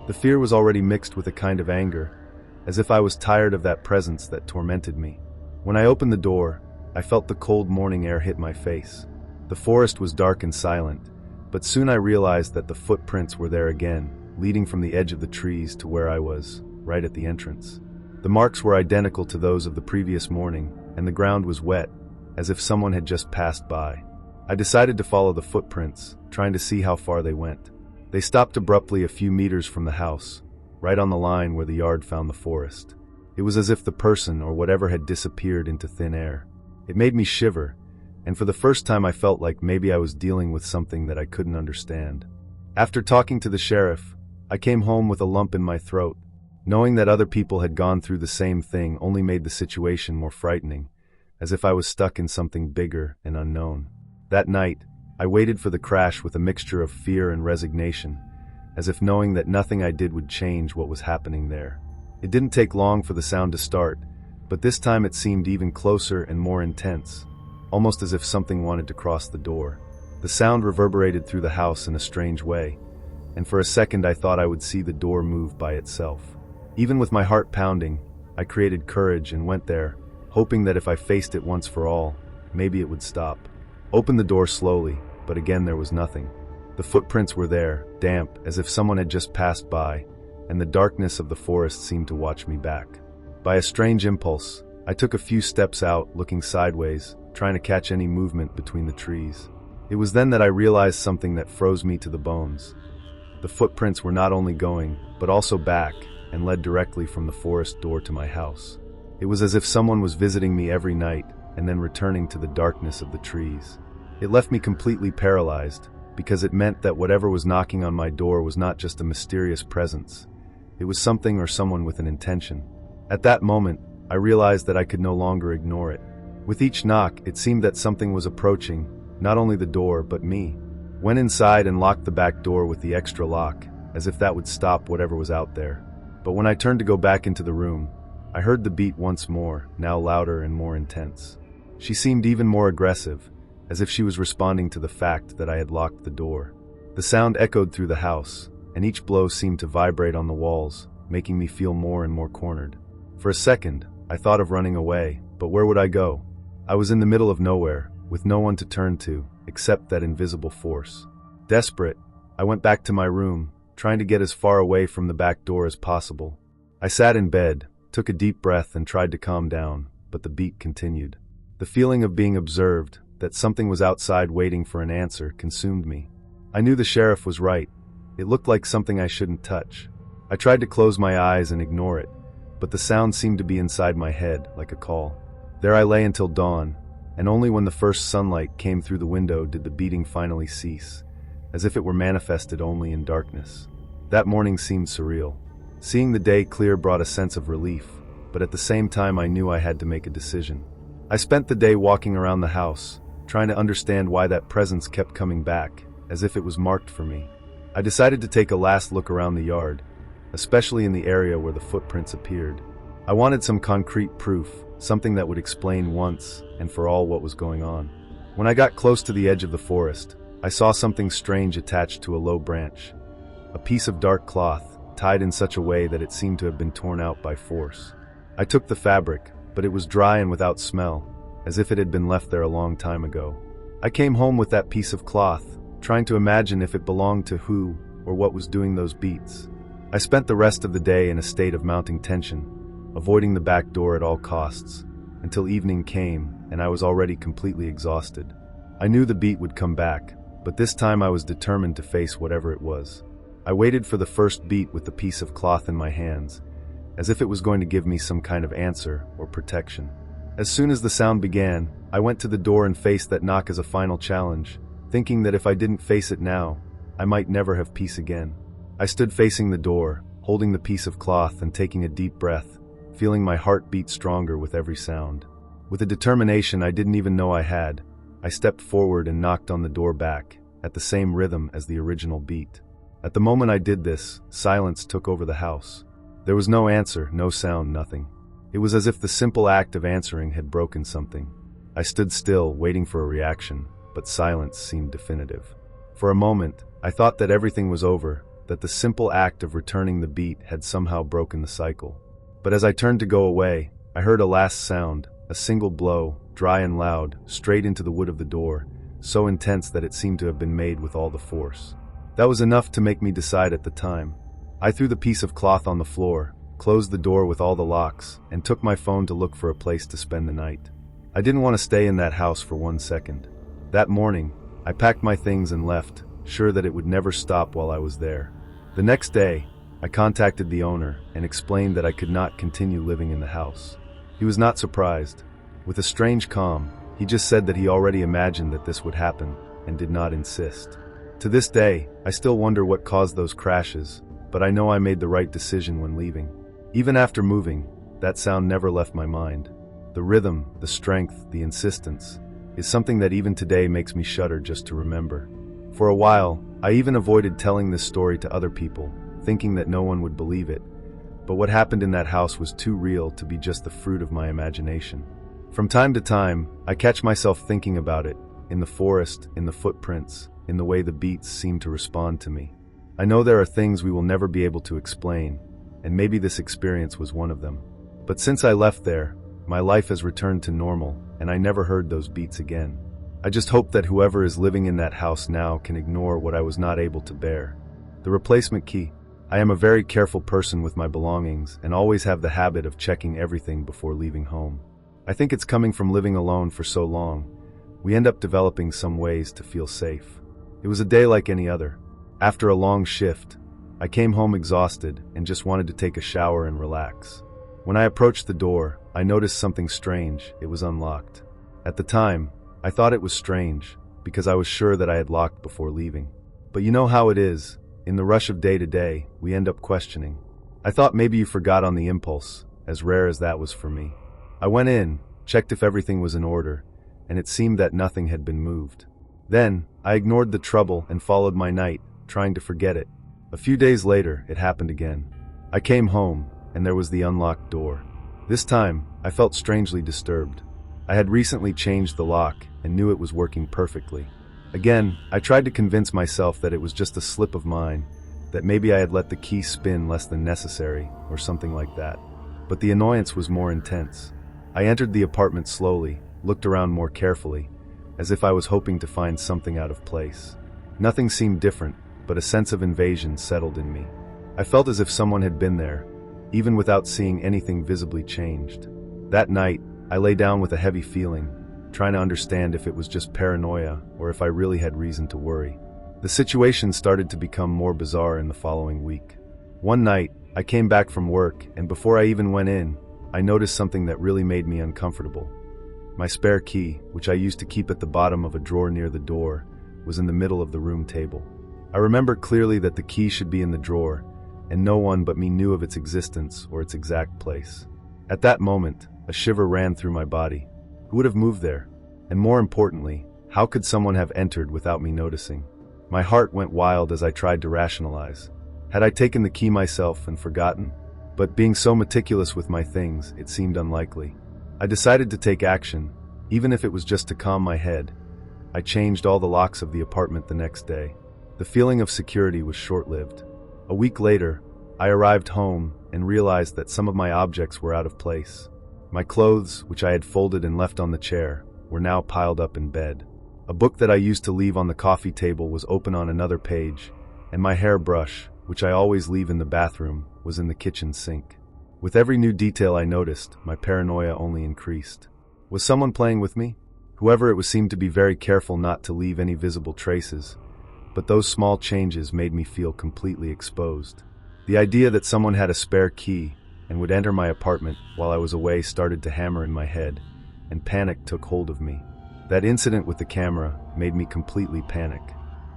The fear was already mixed with a kind of anger, as if I was tired of that presence that tormented me. When I opened the door, I felt the cold morning air hit my face. The forest was dark and silent, but soon I realized that the footprints were there again, leading from the edge of the trees to where I was, right at the entrance. The marks were identical to those of the previous morning, and the ground was wet, as if someone had just passed by. I decided to follow the footprints, trying to see how far they went. They stopped abruptly a few meters from the house, right on the line where the yard found the forest. It was as if the person or whatever had disappeared into thin air. It made me shiver, and for the first time I felt like maybe I was dealing with something that I couldn't understand. After talking to the sheriff, I came home with a lump in my throat. Knowing that other people had gone through the same thing only made the situation more frightening, as if I was stuck in something bigger and unknown. That night, I waited for the crash with a mixture of fear and resignation, as if knowing that nothing I did would change what was happening there. It didn't take long for the sound to start, but this time it seemed even closer and more intense, almost as if something wanted to cross the door. The sound reverberated through the house in a strange way, and for a second I thought I would see the door move by itself. Even with my heart pounding, I created courage and went there, hoping that if I faced it once for all, maybe it would stop. Opened the door slowly, but again there was nothing. The footprints were there, damp, as if someone had just passed by, and the darkness of the forest seemed to watch me back. By a strange impulse, I took a few steps out, looking sideways, trying to catch any movement between the trees. It was then that I realized something that froze me to the bones. The footprints were not only going, but also back, and led directly from the forest door to my house. It was as if someone was visiting me every night, and then returning to the darkness of the trees. It left me completely paralyzed, because it meant that whatever was knocking on my door was not just a mysterious presence. It was something or someone with an intention. At that moment, I realized that I could no longer ignore it. With each knock, it seemed that something was approaching, not only the door, but me. Went inside and locked the back door with the extra lock, as if that would stop whatever was out there. But when I turned to go back into the room, I heard the beat once more, now louder and more intense. She seemed even more aggressive, as if she was responding to the fact that I had locked the door. The sound echoed through the house, and each blow seemed to vibrate on the walls, making me feel more and more cornered. For a second, I thought of running away, but where would I go? I was in the middle of nowhere, with no one to turn to, except that invisible force. Desperate, I went back to my room, trying to get as far away from the back door as possible. I sat in bed, took a deep breath and tried to calm down, but the beat continued. The feeling of being observed, that something was outside waiting for an answer, consumed me. I knew the sheriff was right. It looked like something I shouldn't touch. I tried to close my eyes and ignore it, but the sound seemed to be inside my head, like a call. There I lay until dawn, and only when the first sunlight came through the window did the beating finally cease, as if it were manifested only in darkness. That morning seemed surreal. Seeing the day clear brought a sense of relief, but at the same time I knew I had to make a decision. I spent the day walking around the house, trying to understand why that presence kept coming back, as if it was marked for me. I decided to take a last look around the yard, especially in the area where the footprints appeared. I wanted some concrete proof, something that would explain once and for all what was going on. When I got close to the edge of the forest, I saw something strange attached to a low branch. A piece of dark cloth, tied in such a way that it seemed to have been torn out by force. I took the fabric, but it was dry and without smell, as if it had been left there a long time ago. I came home with that piece of cloth, trying to imagine if it belonged to who or what was doing those beats. I spent the rest of the day in a state of mounting tension, avoiding the back door at all costs, until evening came and I was already completely exhausted. I knew the beat would come back, but this time I was determined to face whatever it was. I waited for the first beat with the piece of cloth in my hands, as if it was going to give me some kind of answer or protection. As soon as the sound began, I went to the door and faced that knock as a final challenge, thinking that if I didn't face it now, I might never have peace again. I stood facing the door, holding the piece of cloth and taking a deep breath, feeling my heart beat stronger with every sound. With a determination I didn't even know I had, I stepped forward and knocked on the door back, at the same rhythm as the original beat. At the moment I did this, silence took over the house. There was no answer, no sound, nothing. It was as if the simple act of answering had broken something. I stood still, waiting for a reaction, but silence seemed definitive. For a moment, I thought that everything was over, that the simple act of returning the beat had somehow broken the cycle. But as I turned to go away, I heard a last sound, a single blow, dry and loud, straight into the wood of the door, so intense that it seemed to have been made with all the force. That was enough to make me decide at the time. I threw the piece of cloth on the floor, closed the door with all the locks, and took my phone to look for a place to spend the night. I didn't want to stay in that house for 1 second. That morning, I packed my things and left, sure that it would never stop while I was there. The next day, I contacted the owner and explained that I could not continue living in the house. He was not surprised. With a strange calm, he just said that he already imagined that this would happen and did not insist. To this day, I still wonder what caused those crashes, but I know I made the right decision when leaving. Even after moving, that sound never left my mind. The rhythm, the strength, the insistence is something that even today makes me shudder just to remember. For a while, I even avoided telling this story to other people, thinking that no one would believe it. But what happened in that house was too real to be just the fruit of my imagination. From time to time, I catch myself thinking about it, in the forest, in the footprints, in the way the beats seem to respond to me. I know there are things we will never be able to explain, and maybe this experience was one of them. But since I left there, my life has returned to normal, and I never heard those beats again. I just hope that whoever is living in that house now can ignore what I was not able to bear. The replacement key. I am a very careful person with my belongings and always have the habit of checking everything before leaving home. I think it's coming from living alone for so long. We end up developing some ways to feel safe. It was a day like any other. After a long shift, I came home exhausted and just wanted to take a shower and relax. When I approached the door, I noticed something strange. It was unlocked. At the time, I thought it was strange because I was sure that I had locked before leaving. But you know how it is. In the rush of day to day, we end up questioning. I thought maybe you forgot on the impulse, as rare as that was for me. I went in, checked if everything was in order, and it seemed that nothing had been moved. Then, I ignored the trouble and followed my night, trying to forget it. A few days later, it happened again. I came home, and there was the unlocked door. This time, I felt strangely disturbed. I had recently changed the lock and knew it was working perfectly. Again, I tried to convince myself that it was just a slip of mine, that maybe I had let the key spin less than necessary, or something like that. But the annoyance was more intense. I entered the apartment slowly, looked around more carefully, as if I was hoping to find something out of place. Nothing seemed different, but a sense of invasion settled in me. I felt as if someone had been there, even without seeing anything visibly changed. That night, I lay down with a heavy feeling, trying to understand if it was just paranoia or if I really had reason to worry. The situation started to become more bizarre in the following week. One night, I came back from work, and before I even went in, I noticed something that really made me uncomfortable. My spare key, which I used to keep at the bottom of a drawer near the door, was in the middle of the room table. I remember clearly that the key should be in the drawer, and no one but me knew of its existence or its exact place. At that moment, a shiver ran through my body. Who would have moved there? And more importantly, how could someone have entered without me noticing? My heart went wild as I tried to rationalize. Had I taken the key myself and forgotten? But being so meticulous with my things, it seemed unlikely. I decided to take action, even if it was just to calm my head. I changed all the locks of the apartment the next day. The feeling of security was short-lived. A week later, I arrived home and realized that some of my objects were out of place. My clothes, which I had folded and left on the chair, were now piled up in bed. A book that I used to leave on the coffee table was open on another page, and my hairbrush, which I always leave in the bathroom, was in the kitchen sink. With every new detail I noticed, my paranoia only increased. Was someone playing with me? Whoever it was seemed to be very careful not to leave any visible traces, but those small changes made me feel completely exposed. The idea that someone had a spare key and would enter my apartment while I was away started to hammer in my head, and panic took hold of me. That incident with the camera made me completely panic.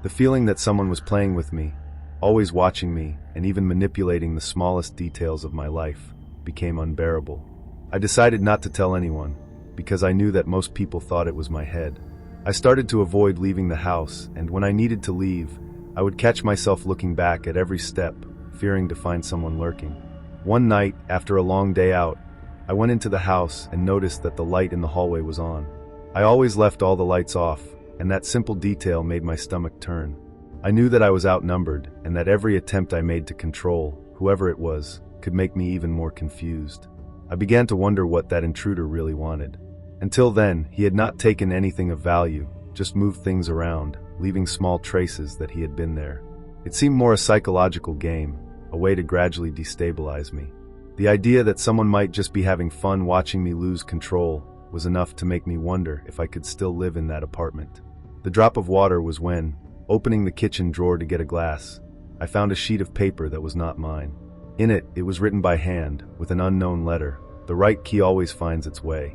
The feeling that someone was playing with me, always watching me, and even manipulating the smallest details of my life, became unbearable. I decided not to tell anyone, because I knew that most people thought it was my head. I started to avoid leaving the house, and when I needed to leave, I would catch myself looking back at every step, fearing to find someone lurking. One night, after a long day out, I went into the house and noticed that the light in the hallway was on. I always left all the lights off, and that simple detail made my stomach turn. I knew that I was outnumbered, and that every attempt I made to control, whoever it was, could make me even more confused. I began to wonder what that intruder really wanted. Until then, he had not taken anything of value, just moved things around, leaving small traces that he had been there. It seemed more a psychological game, a way to gradually destabilize me. The idea that someone might just be having fun watching me lose control was enough to make me wonder if I could still live in that apartment. The drop of water was when, opening the kitchen drawer to get a glass, I found a sheet of paper that was not mine. In it, it was written by hand, with an unknown letter. The right key always finds its way.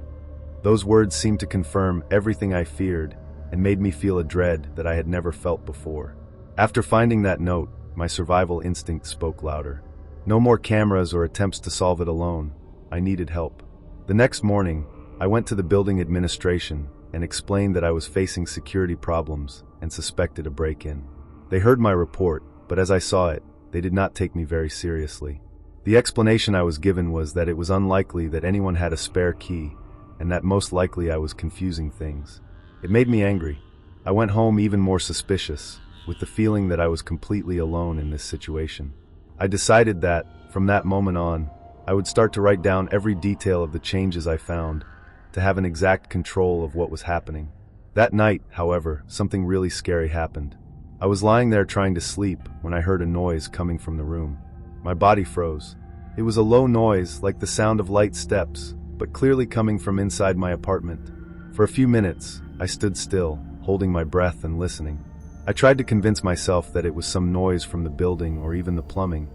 Those words seemed to confirm everything I feared and made me feel a dread that I had never felt before. After finding that note, my survival instinct spoke louder. No more cameras or attempts to solve it alone. I needed help. The next morning, I went to the building administration and explained that I was facing security problems and suspected a break-in. They heard my report, but as I saw it, they did not take me very seriously. The explanation I was given was that it was unlikely that anyone had a spare key, and that most likely I was confusing things. It made me angry. I went home even more suspicious, with the feeling that I was completely alone in this situation. I decided that, from that moment on, I would start to write down every detail of the changes I found, to have an exact control of what was happening. That night, however, something really scary happened. I was lying there trying to sleep when I heard a noise coming from the room. My body froze. It was a low noise, like the sound of light steps, but clearly coming from inside my apartment. For a few minutes, I stood still, holding my breath and listening. I tried to convince myself that it was some noise from the building or even the plumbing,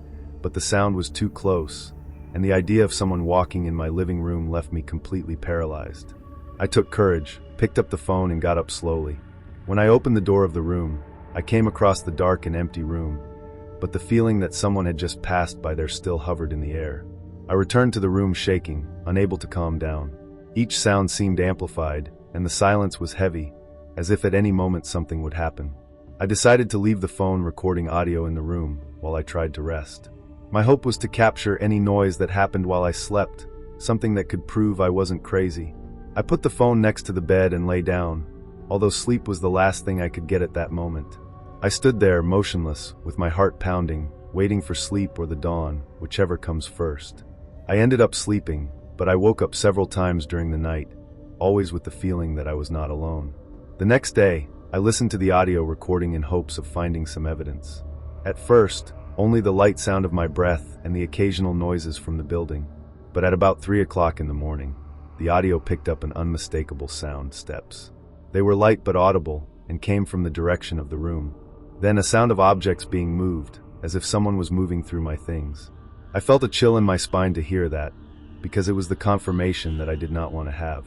but the sound was too close, and the idea of someone walking in my living room left me completely paralyzed. I took courage, picked up the phone and got up slowly. When I opened the door of the room, I came across the dark and empty room, but the feeling that someone had just passed by there still hovered in the air. I returned to the room shaking, unable to calm down. Each sound seemed amplified, and the silence was heavy, as if at any moment something would happen. I decided to leave the phone recording audio in the room while I tried to rest. My hope was to capture any noise that happened while I slept, something that could prove I wasn't crazy. I put the phone next to the bed and lay down, although sleep was the last thing I could get at that moment. I stood there, motionless, with my heart pounding, waiting for sleep or the dawn, whichever comes first. I ended up sleeping, but I woke up several times during the night, always with the feeling that I was not alone. The next day, I listened to the audio recording in hopes of finding some evidence. At first, only the light sound of my breath and the occasional noises from the building, but at about 3 o'clock in the morning, the audio picked up an unmistakable sound: steps. They were light but audible, and came from the direction of the room. Then a sound of objects being moved, as if someone was moving through my things. I felt a chill in my spine to hear that, because it was the confirmation that I did not want to have.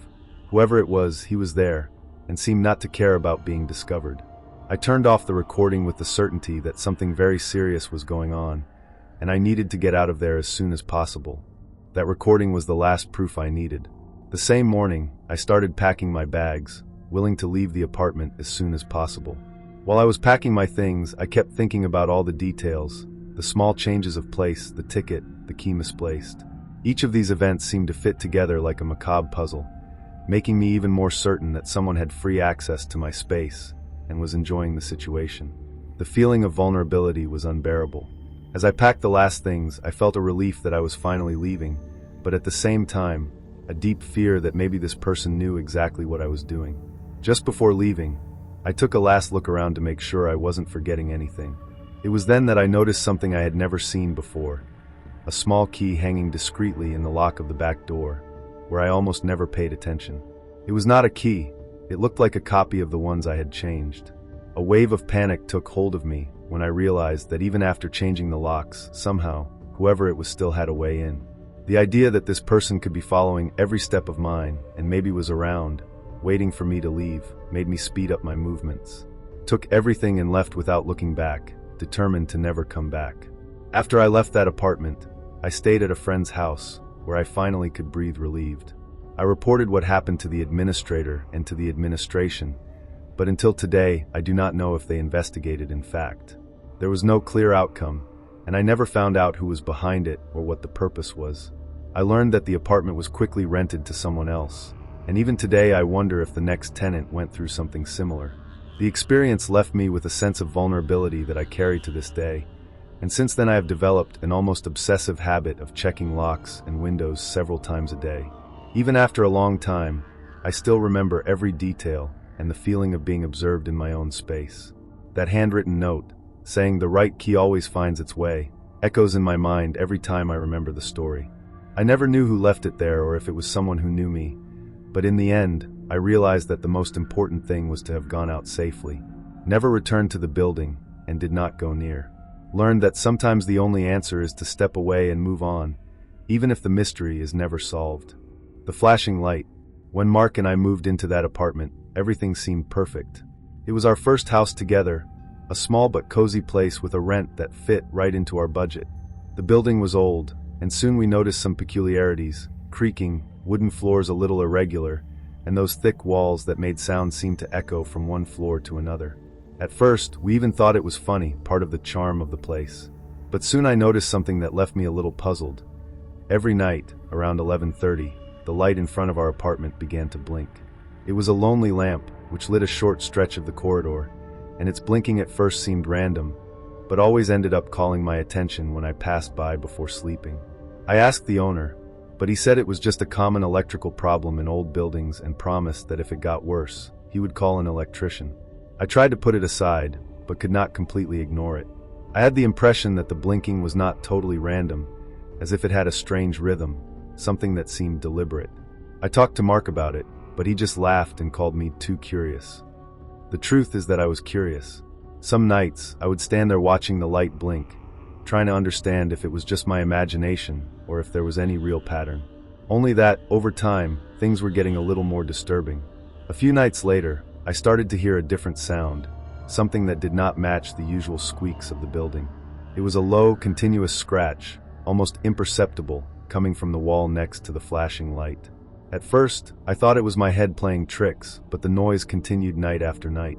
Whoever it was, he was there, and seemed not to care about being discovered. I turned off the recording with the certainty that something very serious was going on, and I needed to get out of there as soon as possible. That recording was the last proof I needed. The same morning, I started packing my bags, willing to leave the apartment as soon as possible. While I was packing my things, I kept thinking about all the details, the small changes of place, the ticket, the key misplaced. Each of these events seemed to fit together like a macabre puzzle, making me even more certain that someone had free access to my space and was enjoying the situation. The feeling of vulnerability was unbearable. As I packed the last things, I felt a relief that I was finally leaving, but at the same time, a deep fear that maybe this person knew exactly what I was doing. Just before leaving, I took a last look around to make sure I wasn't forgetting anything. It was then that I noticed something I had never seen before: a small key hanging discreetly in the lock of the back door, where I almost never paid attention. It was not a key. It looked like a copy of the ones I had changed. A wave of panic took hold of me when I realized that even after changing the locks, somehow, whoever it was still had a way in. The idea that this person could be following every step of mine and maybe was around, waiting for me to leave, made me speed up my movements. Took everything and left without looking back, determined to never come back. After I left that apartment, I stayed at a friend's house, where I finally could breathe relieved. I reported what happened to the administrator and to the administration, but until today, I do not know if they investigated in fact. There was no clear outcome, and I never found out who was behind it or what the purpose was. I learned that the apartment was quickly rented to someone else, and even today I wonder if the next tenant went through something similar. The experience left me with a sense of vulnerability that I carry to this day, and since then I have developed an almost obsessive habit of checking locks and windows several times a day. Even after a long time, I still remember every detail and the feeling of being observed in my own space. That handwritten note, saying the right key always finds its way, echoes in my mind every time I remember the story. I never knew who left it there or if it was someone who knew me, but in the end, I realized that the most important thing was to have gone out safely, never returned to the building, and did not go near. Learned that sometimes the only answer is to step away and move on, even if the mystery is never solved. The flashing light. When Mark and I moved into that apartment, everything seemed perfect. It was our first house together, a small but cozy place with a rent that fit right into our budget. The building was old, and soon we noticed some peculiarities: creaking, wooden floors a little irregular, and those thick walls that made sounds seem to echo from one floor to another. At first, we even thought it was funny, part of the charm of the place. But soon I noticed something that left me a little puzzled. Every night, around 11:30, the light in front of our apartment began to blink. It was a lonely lamp, which lit a short stretch of the corridor, and its blinking at first seemed random, but always ended up calling my attention when I passed by before sleeping. I asked the owner, but he said it was just a common electrical problem in old buildings and promised that if it got worse, he would call an electrician. I tried to put it aside, but could not completely ignore it. I had the impression that the blinking was not totally random, as if it had a strange rhythm, something that seemed deliberate. I talked to Mark about it, but he just laughed and called me too curious. The truth is that I was curious. Some nights, I would stand there watching the light blink, trying to understand if it was just my imagination or if there was any real pattern. Only that, over time, things were getting a little more disturbing. A few nights later, I started to hear a different sound, something that did not match the usual squeaks of the building. It was a low, continuous scratch, almost imperceptible, coming from the wall next to the flashing light. At first, I thought it was my head playing tricks, but the noise continued night after night.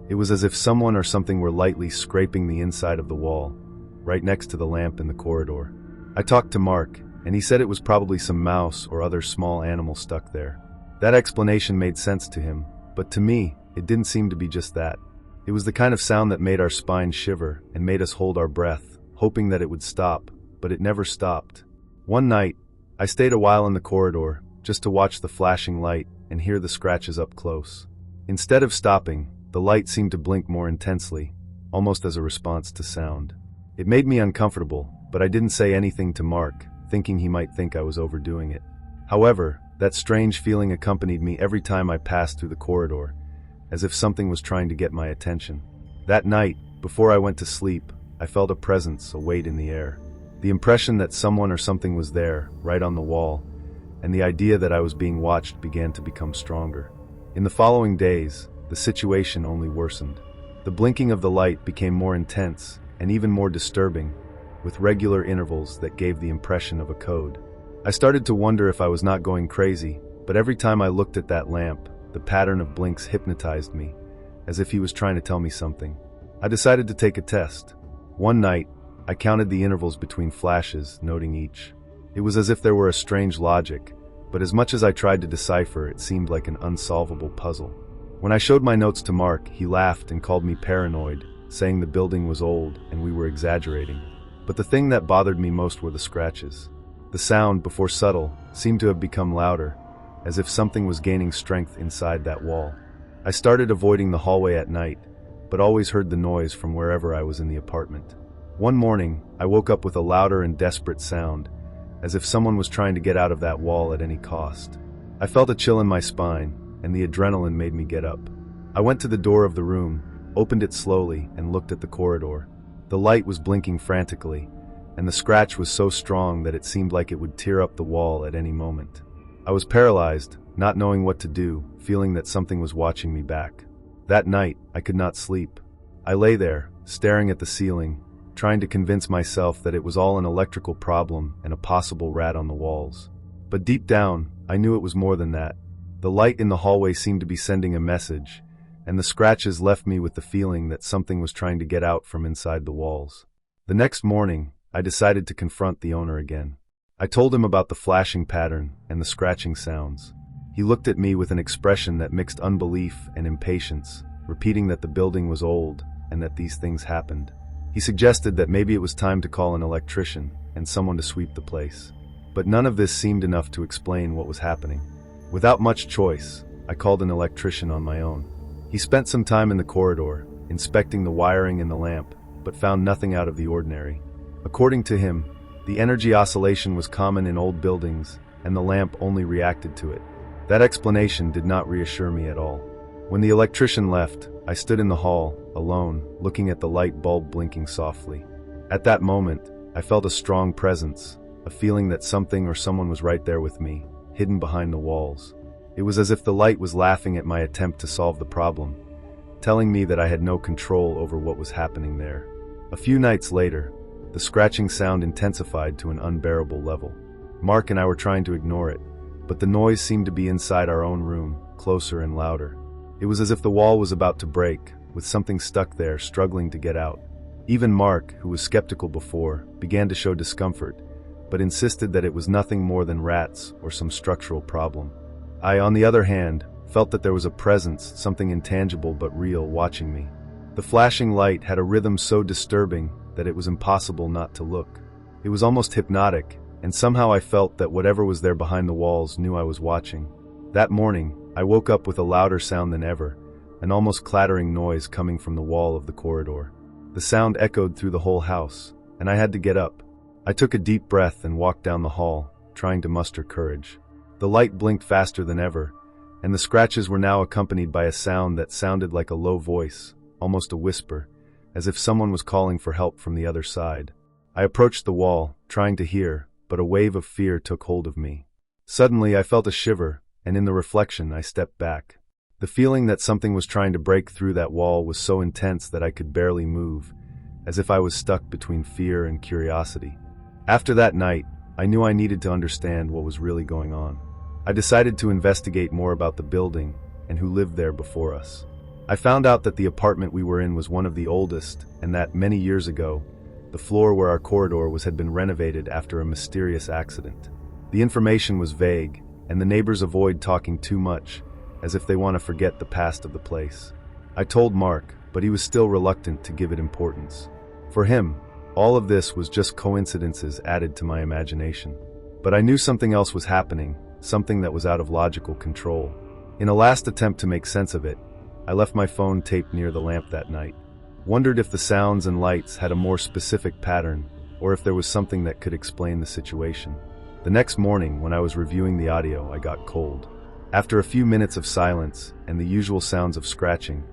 It was as if someone or something were lightly scraping the inside of the wall, right next to the lamp in the corridor. I talked to Mark, and he said it was probably some mouse or other small animal stuck there. That explanation made sense to him, but to me, it didn't seem to be just that. It was the kind of sound that made our spines shiver and made us hold our breath, hoping that it would stop, but it never stopped. One night, I stayed a while in the corridor, just to watch the flashing light and hear the scratches up close. Instead of stopping, the light seemed to blink more intensely, almost as a response to sound. It made me uncomfortable, but I didn't say anything to Mark, thinking he might think I was overdoing it. However, that strange feeling accompanied me every time I passed through the corridor, as if something was trying to get my attention. That night, before I went to sleep, I felt a presence, a weight in the air. The impression that someone or something was there, right on the wall, and the idea that I was being watched began to become stronger. In the following days, the situation only worsened. The blinking of the light became more intense and even more disturbing, with regular intervals that gave the impression of a code. I started to wonder if I was not going crazy, but every time I looked at that lamp, the pattern of blinks hypnotized me, as if he was trying to tell me something. I decided to take a test. One night, I counted the intervals between flashes, noting each. It was as if there were a strange logic, but as much as I tried to decipher, it seemed like an unsolvable puzzle. When I showed my notes to Mark, he laughed and called me paranoid, saying the building was old and we were exaggerating. But the thing that bothered me most were the scratches. The sound, before subtle, seemed to have become louder, as if something was gaining strength inside that wall. I started avoiding the hallway at night, but always heard the noise from wherever I was in the apartment. One morning, I woke up with a louder and desperate sound, as if someone was trying to get out of that wall at any cost. I felt a chill in my spine, and the adrenaline made me get up. I went to the door of the room, opened it slowly, and looked at the corridor. The light was blinking frantically, and the scratch was so strong that it seemed like it would tear up the wall at any moment. I was paralyzed, not knowing what to do, feeling that something was watching me back. That night, I could not sleep. I lay there, staring at the ceiling, trying to convince myself that it was all an electrical problem and a possible rat on the walls. But deep down, I knew it was more than that. The light in the hallway seemed to be sending a message, and the scratches left me with the feeling that something was trying to get out from inside the walls. The next morning, I decided to confront the owner again. I told him about the flashing pattern and the scratching sounds. He looked at me with an expression that mixed unbelief and impatience, repeating that the building was old and that these things happened. He suggested that maybe it was time to call an electrician and someone to sweep the place. But none of this seemed enough to explain what was happening. Without much choice, I called an electrician on my own. He spent some time in the corridor, inspecting the wiring and the lamp, but found nothing out of the ordinary. According to him, the energy oscillation was common in old buildings, and the lamp only reacted to it. That explanation did not reassure me at all. When the electrician left, I stood in the hall, alone, looking at the light bulb blinking softly. At that moment, I felt a strong presence, a feeling that something or someone was right there with me, hidden behind the walls. It was as if the light was laughing at my attempt to solve the problem, telling me that I had no control over what was happening there. A few nights later, the scratching sound intensified to an unbearable level. Mark and I were trying to ignore it, but the noise seemed to be inside our own room, closer and louder. It was as if the wall was about to break, with something stuck there, struggling to get out. Even Mark, who was skeptical before, began to show discomfort, but insisted that it was nothing more than rats or some structural problem. I, on the other hand, felt that there was a presence, something intangible but real, watching me. The flashing light had a rhythm so disturbing that it was impossible not to look. It was almost hypnotic, and somehow I felt that whatever was there behind the walls knew I was watching. That morning, I woke up with a louder sound than ever, an almost clattering noise coming from the wall of the corridor. The sound echoed through the whole house, and I had to get up. I took a deep breath and walked down the hall, trying to muster courage. The light blinked faster than ever, and the scratches were now accompanied by a sound that sounded like a low voice, almost a whisper, as if someone was calling for help from the other side. I approached the wall, trying to hear, but a wave of fear took hold of me. Suddenly I felt a shiver, and in the reflection I stepped back. The feeling that something was trying to break through that wall was so intense that I could barely move, as if I was stuck between fear and curiosity. After that night, I knew I needed to understand what was really going on. I decided to investigate more about the building and who lived there before us. I found out that the apartment we were in was one of the oldest, and that, many years ago, the floor where our corridor was had been renovated after a mysterious accident. The information was vague, and the neighbors avoid talking too much, as if they want to forget the past of the place. I told Mark, but he was still reluctant to give it importance. For him, all of this was just coincidences added to my imagination. But I knew something else was happening, something that was out of logical control. In a last attempt to make sense of it, I left my phone taped near the lamp that night. Wondered if the sounds and lights had a more specific pattern, or if there was something that could explain the situation. The next morning, when I was reviewing the audio, I got cold. After a few minutes of silence and the usual sounds of scratching,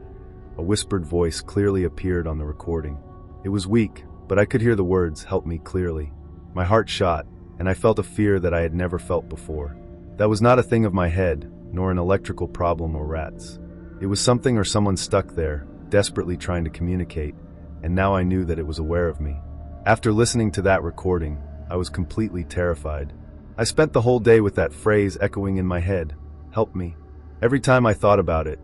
a whispered voice clearly appeared on the recording. It was weak, but I could hear the words, "Help me," clearly. My heart shot, and I felt a fear that I had never felt before. That was not a thing of my head, nor an electrical problem or rats. It was something or someone stuck there, desperately trying to communicate, and now I knew that it was aware of me. After listening to that recording, I was completely terrified. I spent the whole day with that phrase echoing in my head, "Help me." Every time I thought about it,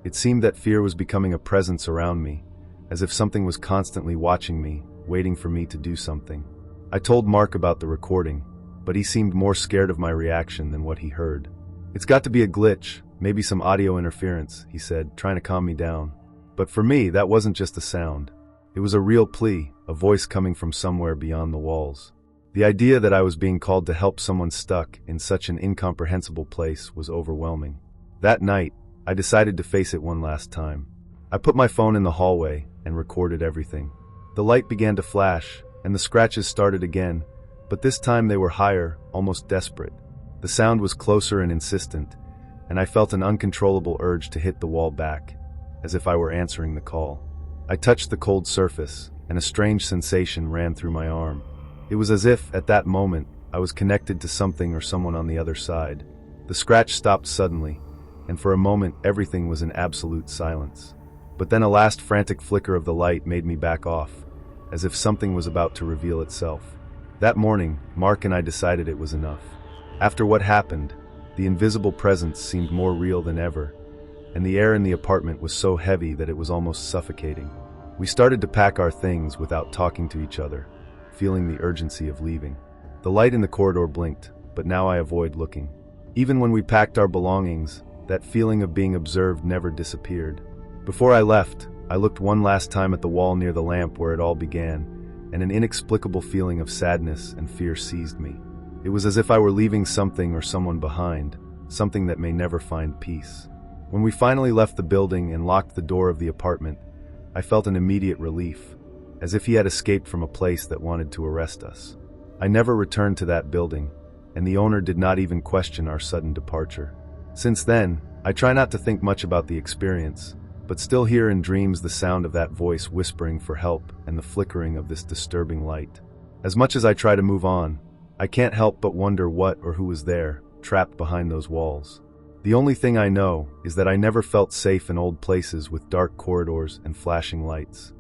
it seemed that fear was becoming a presence around me, as if something was constantly watching me, waiting for me to do something. I told Mark about the recording, but he seemed more scared of my reaction than what he heard. "It's got to be a glitch, maybe some audio interference," he said, trying to calm me down. But for me, that wasn't just a sound. It was a real plea, a voice coming from somewhere beyond the walls. The idea that I was being called to help someone stuck in such an incomprehensible place was overwhelming. That night, I decided to face it one last time. I put my phone in the hallway and recorded everything. The light began to flash, and the scratches started again, but this time they were higher, almost desperate. The sound was closer and insistent, and I felt an uncontrollable urge to hit the wall back, as if I were answering the call. I touched the cold surface, and a strange sensation ran through my arm. It was as if, at that moment, I was connected to something or someone on the other side. The scratch stopped suddenly, and for a moment everything was in absolute silence. But then a last frantic flicker of the light made me back off, as if something was about to reveal itself. That morning, Mark and I decided it was enough. After what happened, the invisible presence seemed more real than ever, and the air in the apartment was so heavy that it was almost suffocating. We started to pack our things without talking to each other, feeling the urgency of leaving. The light in the corridor blinked, but now I avoid looking. Even when we packed our belongings, that feeling of being observed never disappeared. Before I left, I looked one last time at the wall near the lamp where it all began, and an inexplicable feeling of sadness and fear seized me. It was as if I were leaving something or someone behind, something that may never find peace. When we finally left the building and locked the door of the apartment, I felt an immediate relief, as if he had escaped from a place that wanted to arrest us. I never returned to that building, and the owner did not even question our sudden departure. Since then, I try not to think much about the experience, but still hear in dreams the sound of that voice whispering for help and the flickering of this disturbing light. As much as I try to move on, I can't help but wonder what or who was there, trapped behind those walls. The only thing I know is that I never felt safe in old places with dark corridors and flashing lights.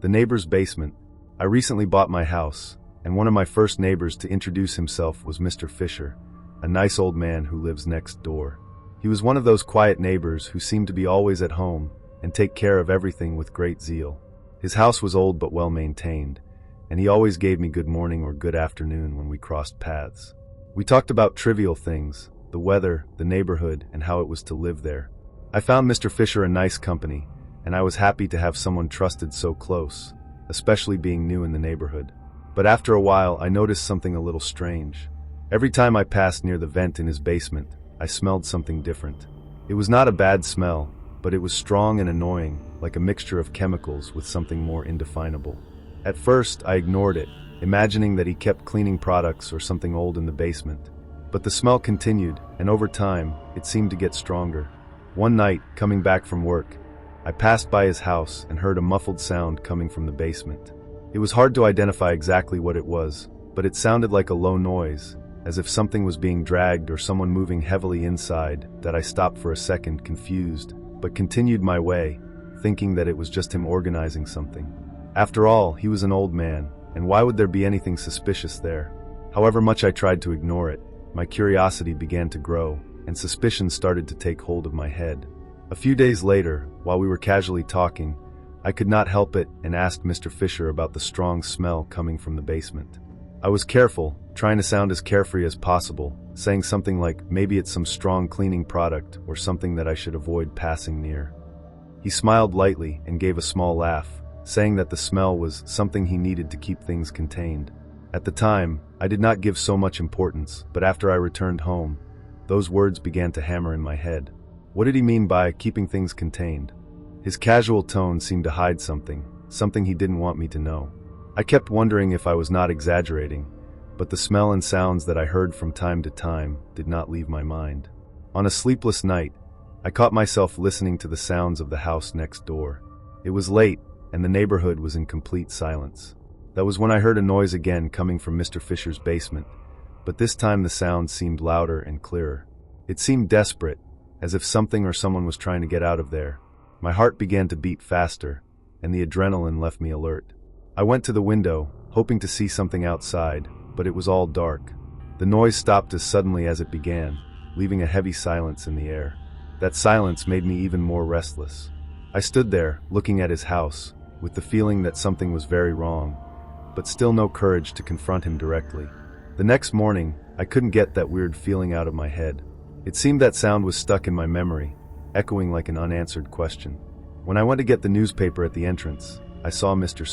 The neighbor's basement. I recently bought my house, and one of my first neighbors to introduce himself was Mr. Fisher, a nice old man who lives next door. He was one of those quiet neighbors who seemed to be always at home and take care of everything with great zeal. His house was old but well maintained, and he always gave me good morning or good afternoon when we crossed paths. We talked about trivial things, the weather, the neighborhood, and how it was to live there. I found Mr. Fisher a nice company, and I was happy to have someone trusted so close, especially being new in the neighborhood. But after a while, I noticed something a little strange. Every time I passed near the vent in his basement, I smelled something different. It was not a bad smell, but it was strong and annoying, like a mixture of chemicals with something more indefinable. At first, I ignored it, imagining that he kept cleaning products or something old in the basement. But the smell continued, and over time, it seemed to get stronger. One night, coming back from work, I passed by his house and heard a muffled sound coming from the basement. It was hard to identify exactly what it was, but it sounded like a low noise, as if something was being dragged or someone moving heavily inside, that I stopped for a second, confused, but continued my way, thinking that it was just him organizing something. After all, he was an old man, and why would there be anything suspicious there? However much I tried to ignore it, my curiosity began to grow, and suspicion started to take hold of my head. A few days later, while we were casually talking, I could not help it and asked Mr. Fisher about the strong smell coming from the basement. I was careful, trying to sound as carefree as possible, saying something like maybe it's some strong cleaning product or something that I should avoid passing near. He smiled lightly and gave a small laugh, saying that the smell was something he needed to keep things contained. At the time, I did not give so much importance, but after I returned home, those words began to hammer in my head. What did he mean by keeping things contained? His casual tone seemed to hide something he didn't want me to know. I kept wondering if I was not exaggerating, but the smell and sounds that I heard from time to time did not leave my mind. On a sleepless night, I caught myself listening to the sounds of the house next door. It was late, and the neighborhood was in complete silence. That was when I heard a noise again coming from Mr. Fisher's basement, but this time the sound seemed louder and clearer. It seemed desperate, as if something or someone was trying to get out of there. My heart began to beat faster, and the adrenaline left me alert. I went to the window, hoping to see something outside, but it was all dark. The noise stopped as suddenly as it began, leaving a heavy silence in the air. That silence made me even more restless. I stood there, looking at his house, with the feeling that something was very wrong, but still no courage to confront him directly. The next morning, I couldn't get that weird feeling out of my head. It seemed that sound was stuck in my memory, echoing like an unanswered question. When I went to get the newspaper at the entrance, I saw Mr.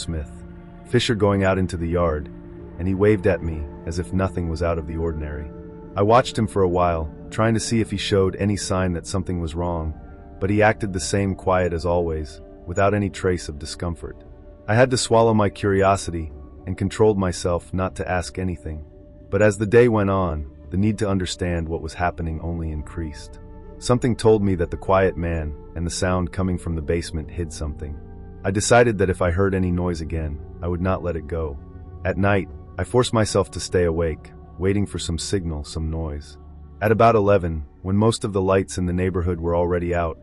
Fisher going out into the yard, and he waved at me as if nothing was out of the ordinary. I watched him for a while, trying to see if he showed any sign that something was wrong, but he acted the same quiet as always, without any trace of discomfort. I had to swallow my curiosity and controlled myself not to ask anything. But as the day went on, the need to understand what was happening only increased. Something told me that the quiet man and the sound coming from the basement hid something. I decided that if I heard any noise again, I would not let it go. At night, I forced myself to stay awake, waiting for some signal, some noise. At about 11, when most of the lights in the neighborhood were already out,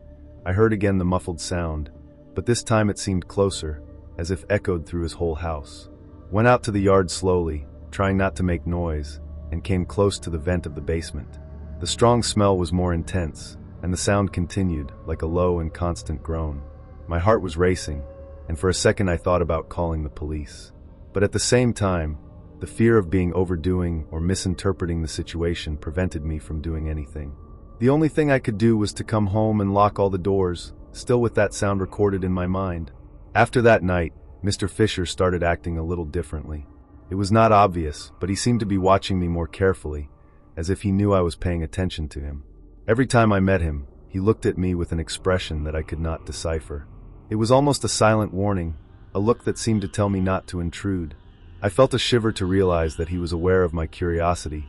I heard again the muffled sound, but this time it seemed closer, as if echoed through his whole house. Went out to the yard slowly, trying not to make noise, and came close to the vent of the basement. The strong smell was more intense, and the sound continued, like a low and constant groan. My heart was racing, and for a second I thought about calling the police. But at the same time, the fear of being overdoing or misinterpreting the situation prevented me from doing anything. The only thing I could do was to come home and lock all the doors, still with that sound recorded in my mind. After that night, Mr. Fisher started acting a little differently. It was not obvious, but he seemed to be watching me more carefully, as if he knew I was paying attention to him. Every time I met him, he looked at me with an expression that I could not decipher. It was almost a silent warning, a look that seemed to tell me not to intrude. I felt a shiver to realize that he was aware of my curiosity,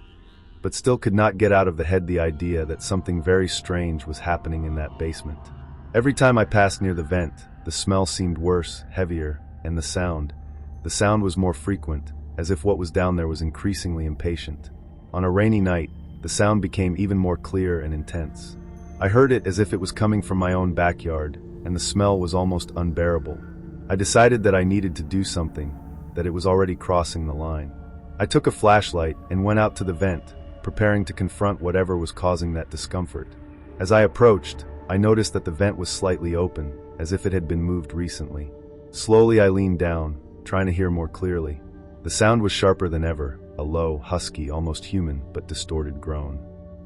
but still could not get out of the head the idea that something very strange was happening in that basement. Every time I passed near the vent, the smell seemed worse, heavier, and the sound was more frequent, as if what was down there was increasingly impatient. On a rainy night, the sound became even more clear and intense. I heard it as if it was coming from my own backyard, and the smell was almost unbearable. I decided that I needed to do something, that it was already crossing the line. I took a flashlight and went out to the vent, preparing to confront whatever was causing that discomfort. As I approached, I noticed that the vent was slightly open, as if it had been moved recently. Slowly I leaned down, trying to hear more clearly. The sound was sharper than ever, a low, husky, almost human, but distorted groan.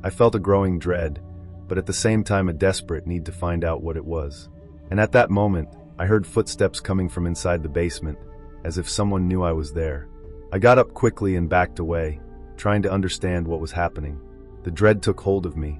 I felt a growing dread, but at the same time a desperate need to find out what it was. And at that moment, I heard footsteps coming from inside the basement, as if someone knew I was there. I got up quickly and backed away, trying to understand what was happening. The dread took hold of me,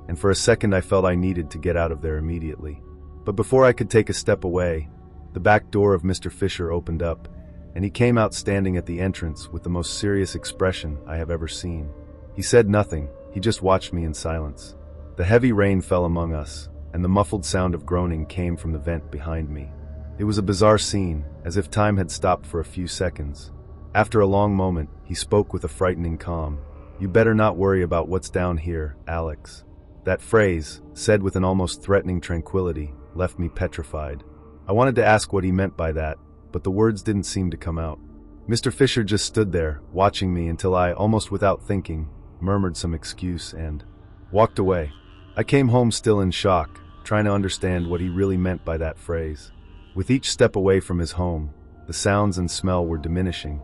and for a second I felt I needed to get out of there immediately. But before I could take a step away, the back door of Mr. Fisher opened up, and he came out standing at the entrance with the most serious expression I have ever seen. He said nothing, he just watched me in silence. The heavy rain fell among us, and the muffled sound of groaning came from the vent behind me. It was a bizarre scene, as if time had stopped for a few seconds. After a long moment, he spoke with a frightening calm. "You better not worry about what's down here, Alex." That phrase, said with an almost threatening tranquility, left me petrified. I wanted to ask what he meant by that, but the words didn't seem to come out. Mr. Fisher just stood there, watching me until I, almost without thinking, murmured some excuse and walked away. I came home still in shock, trying to understand what he really meant by that phrase. With each step away from his home, the sounds and smell were diminishing,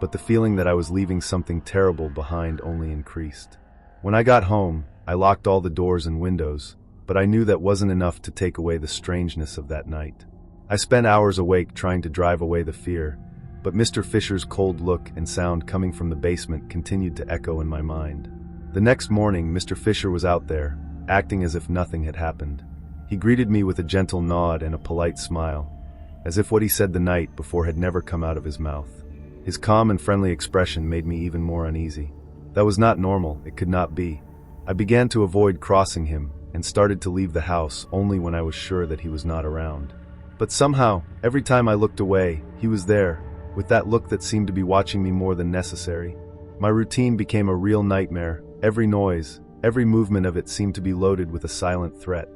but the feeling that I was leaving something terrible behind only increased. When I got home, I locked all the doors and windows, but I knew that wasn't enough to take away the strangeness of that night. I spent hours awake trying to drive away the fear, but Mr. Fisher's cold look and sound coming from the basement continued to echo in my mind. The next morning, Mr. Fisher was out there, acting as if nothing had happened. He greeted me with a gentle nod and a polite smile, as if what he said the night before had never come out of his mouth. His calm and friendly expression made me even more uneasy. That was not normal, it could not be. I began to avoid crossing him and started to leave the house only when I was sure that he was not around. But somehow, every time I looked away, he was there, with that look that seemed to be watching me more than necessary. My routine became a real nightmare. Every noise, every movement of it seemed to be loaded with a silent threat.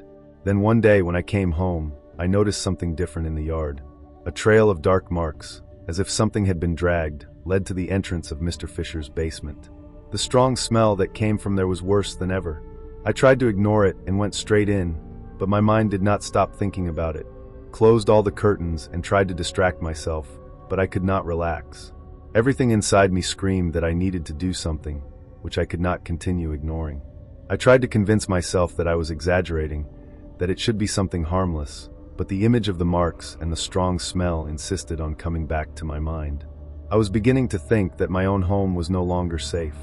Then one day when I came home, I noticed something different in the yard. A trail of dark marks, as if something had been dragged, led to the entrance of Mr. Fisher's basement. The strong smell that came from there was worse than ever. I tried to ignore it and went straight in, but my mind did not stop thinking about it. Closed all the curtains and tried to distract myself, but I could not relax. Everything inside me screamed that I needed to do something, which I could not continue ignoring. I tried to convince myself that I was exaggerating, that it should be something harmless, but the image of the marks and the strong smell insisted on coming back to my mind. I was beginning to think that my own home was no longer safe.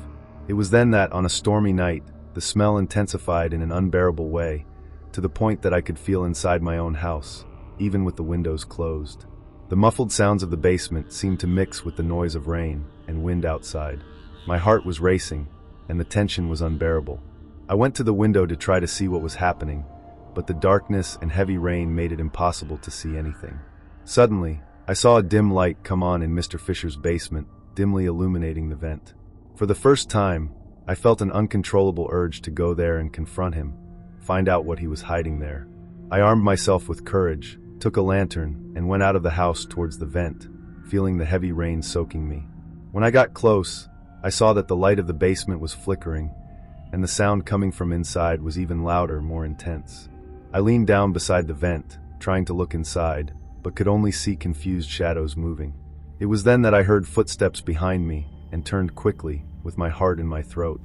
It was then that, on a stormy night, the smell intensified in an unbearable way, to the point that I could feel inside my own house, even with the windows closed. The muffled sounds of the basement seemed to mix with the noise of rain and wind outside. My heart was racing, and the tension was unbearable. I went to the window to try to see what was happening, but the darkness and heavy rain made it impossible to see anything. Suddenly, I saw a dim light come on in Mr. Fisher's basement, dimly illuminating the vent. For the first time, I felt an uncontrollable urge to go there and confront him, find out what he was hiding there. I armed myself with courage, took a lantern, and went out of the house towards the vent, feeling the heavy rain soaking me. When I got close, I saw that the light of the basement was flickering, and the sound coming from inside was even louder, more intense. I leaned down beside the vent, trying to look inside, but could only see confused shadows moving. It was then that I heard footsteps behind me and turned quickly, with my heart in my throat.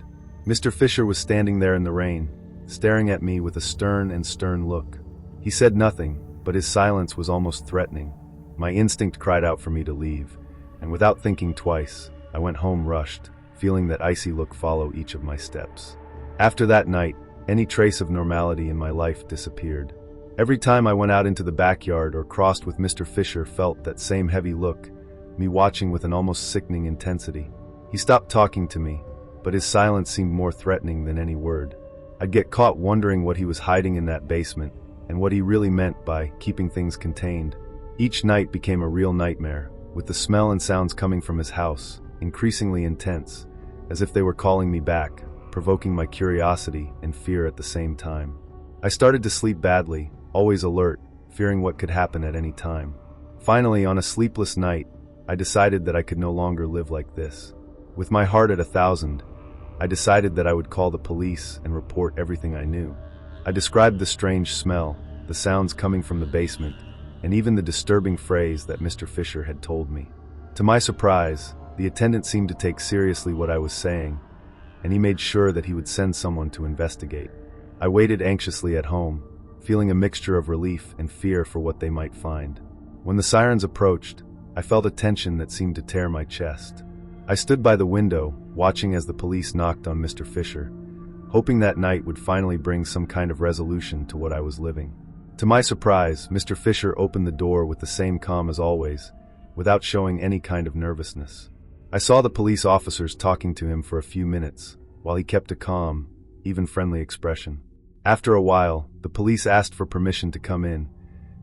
Mr. Fisher was standing there in the rain, staring at me with a stern look. He said nothing, but his silence was almost threatening. My instinct cried out for me to leave, and without thinking twice, I went home rushed, feeling that icy look follow each of my steps. After that night, any trace of normality in my life disappeared. Every time I went out into the backyard or crossed with Mr. Fisher felt that same heavy look, me watching with an almost sickening intensity. He stopped talking to me, but his silence seemed more threatening than any word. I'd get caught wondering what he was hiding in that basement, and what he really meant by keeping things contained. Each night became a real nightmare, with the smell and sounds coming from his house, increasingly intense, as if they were calling me back, provoking my curiosity and fear at the same time. I started to sleep badly, always alert, fearing what could happen at any time. Finally, on a sleepless night, I decided that I could no longer live like this. With my heart at 1,000, I decided that I would call the police and report everything I knew. I described the strange smell, the sounds coming from the basement, and even the disturbing phrase that Mr. Fisher had told me. To my surprise, the attendant seemed to take seriously what I was saying, and he made sure that he would send someone to investigate. I waited anxiously at home, feeling a mixture of relief and fear for what they might find. When the sirens approached, I felt a tension that seemed to tear my chest. I stood by the window, watching as the police knocked on Mr. Fisher, hoping that night would finally bring some kind of resolution to what I was living. To my surprise, Mr. Fisher opened the door with the same calm as always, without showing any kind of nervousness. I saw the police officers talking to him for a few minutes, while he kept a calm, even friendly expression. After a while, the police asked for permission to come in,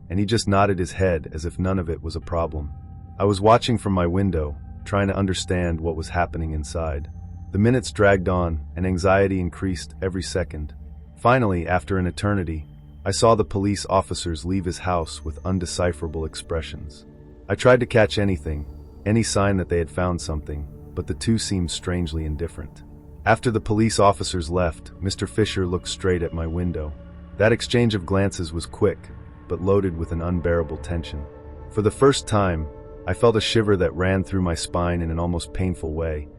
and he just nodded his head as if none of it was a problem. I was watching from my window, trying to understand what was happening inside. The minutes dragged on, and anxiety increased every second. Finally, after an eternity, I saw the police officers leave his house with undecipherable expressions. I tried to catch anything, any sign that they had found something, but the two seemed strangely indifferent. After the police officers left, Mr. Fisher looked straight at my window. That exchange of glances was quick, but loaded with an unbearable tension. For the first time, I felt a shiver that ran through my spine in an almost painful way,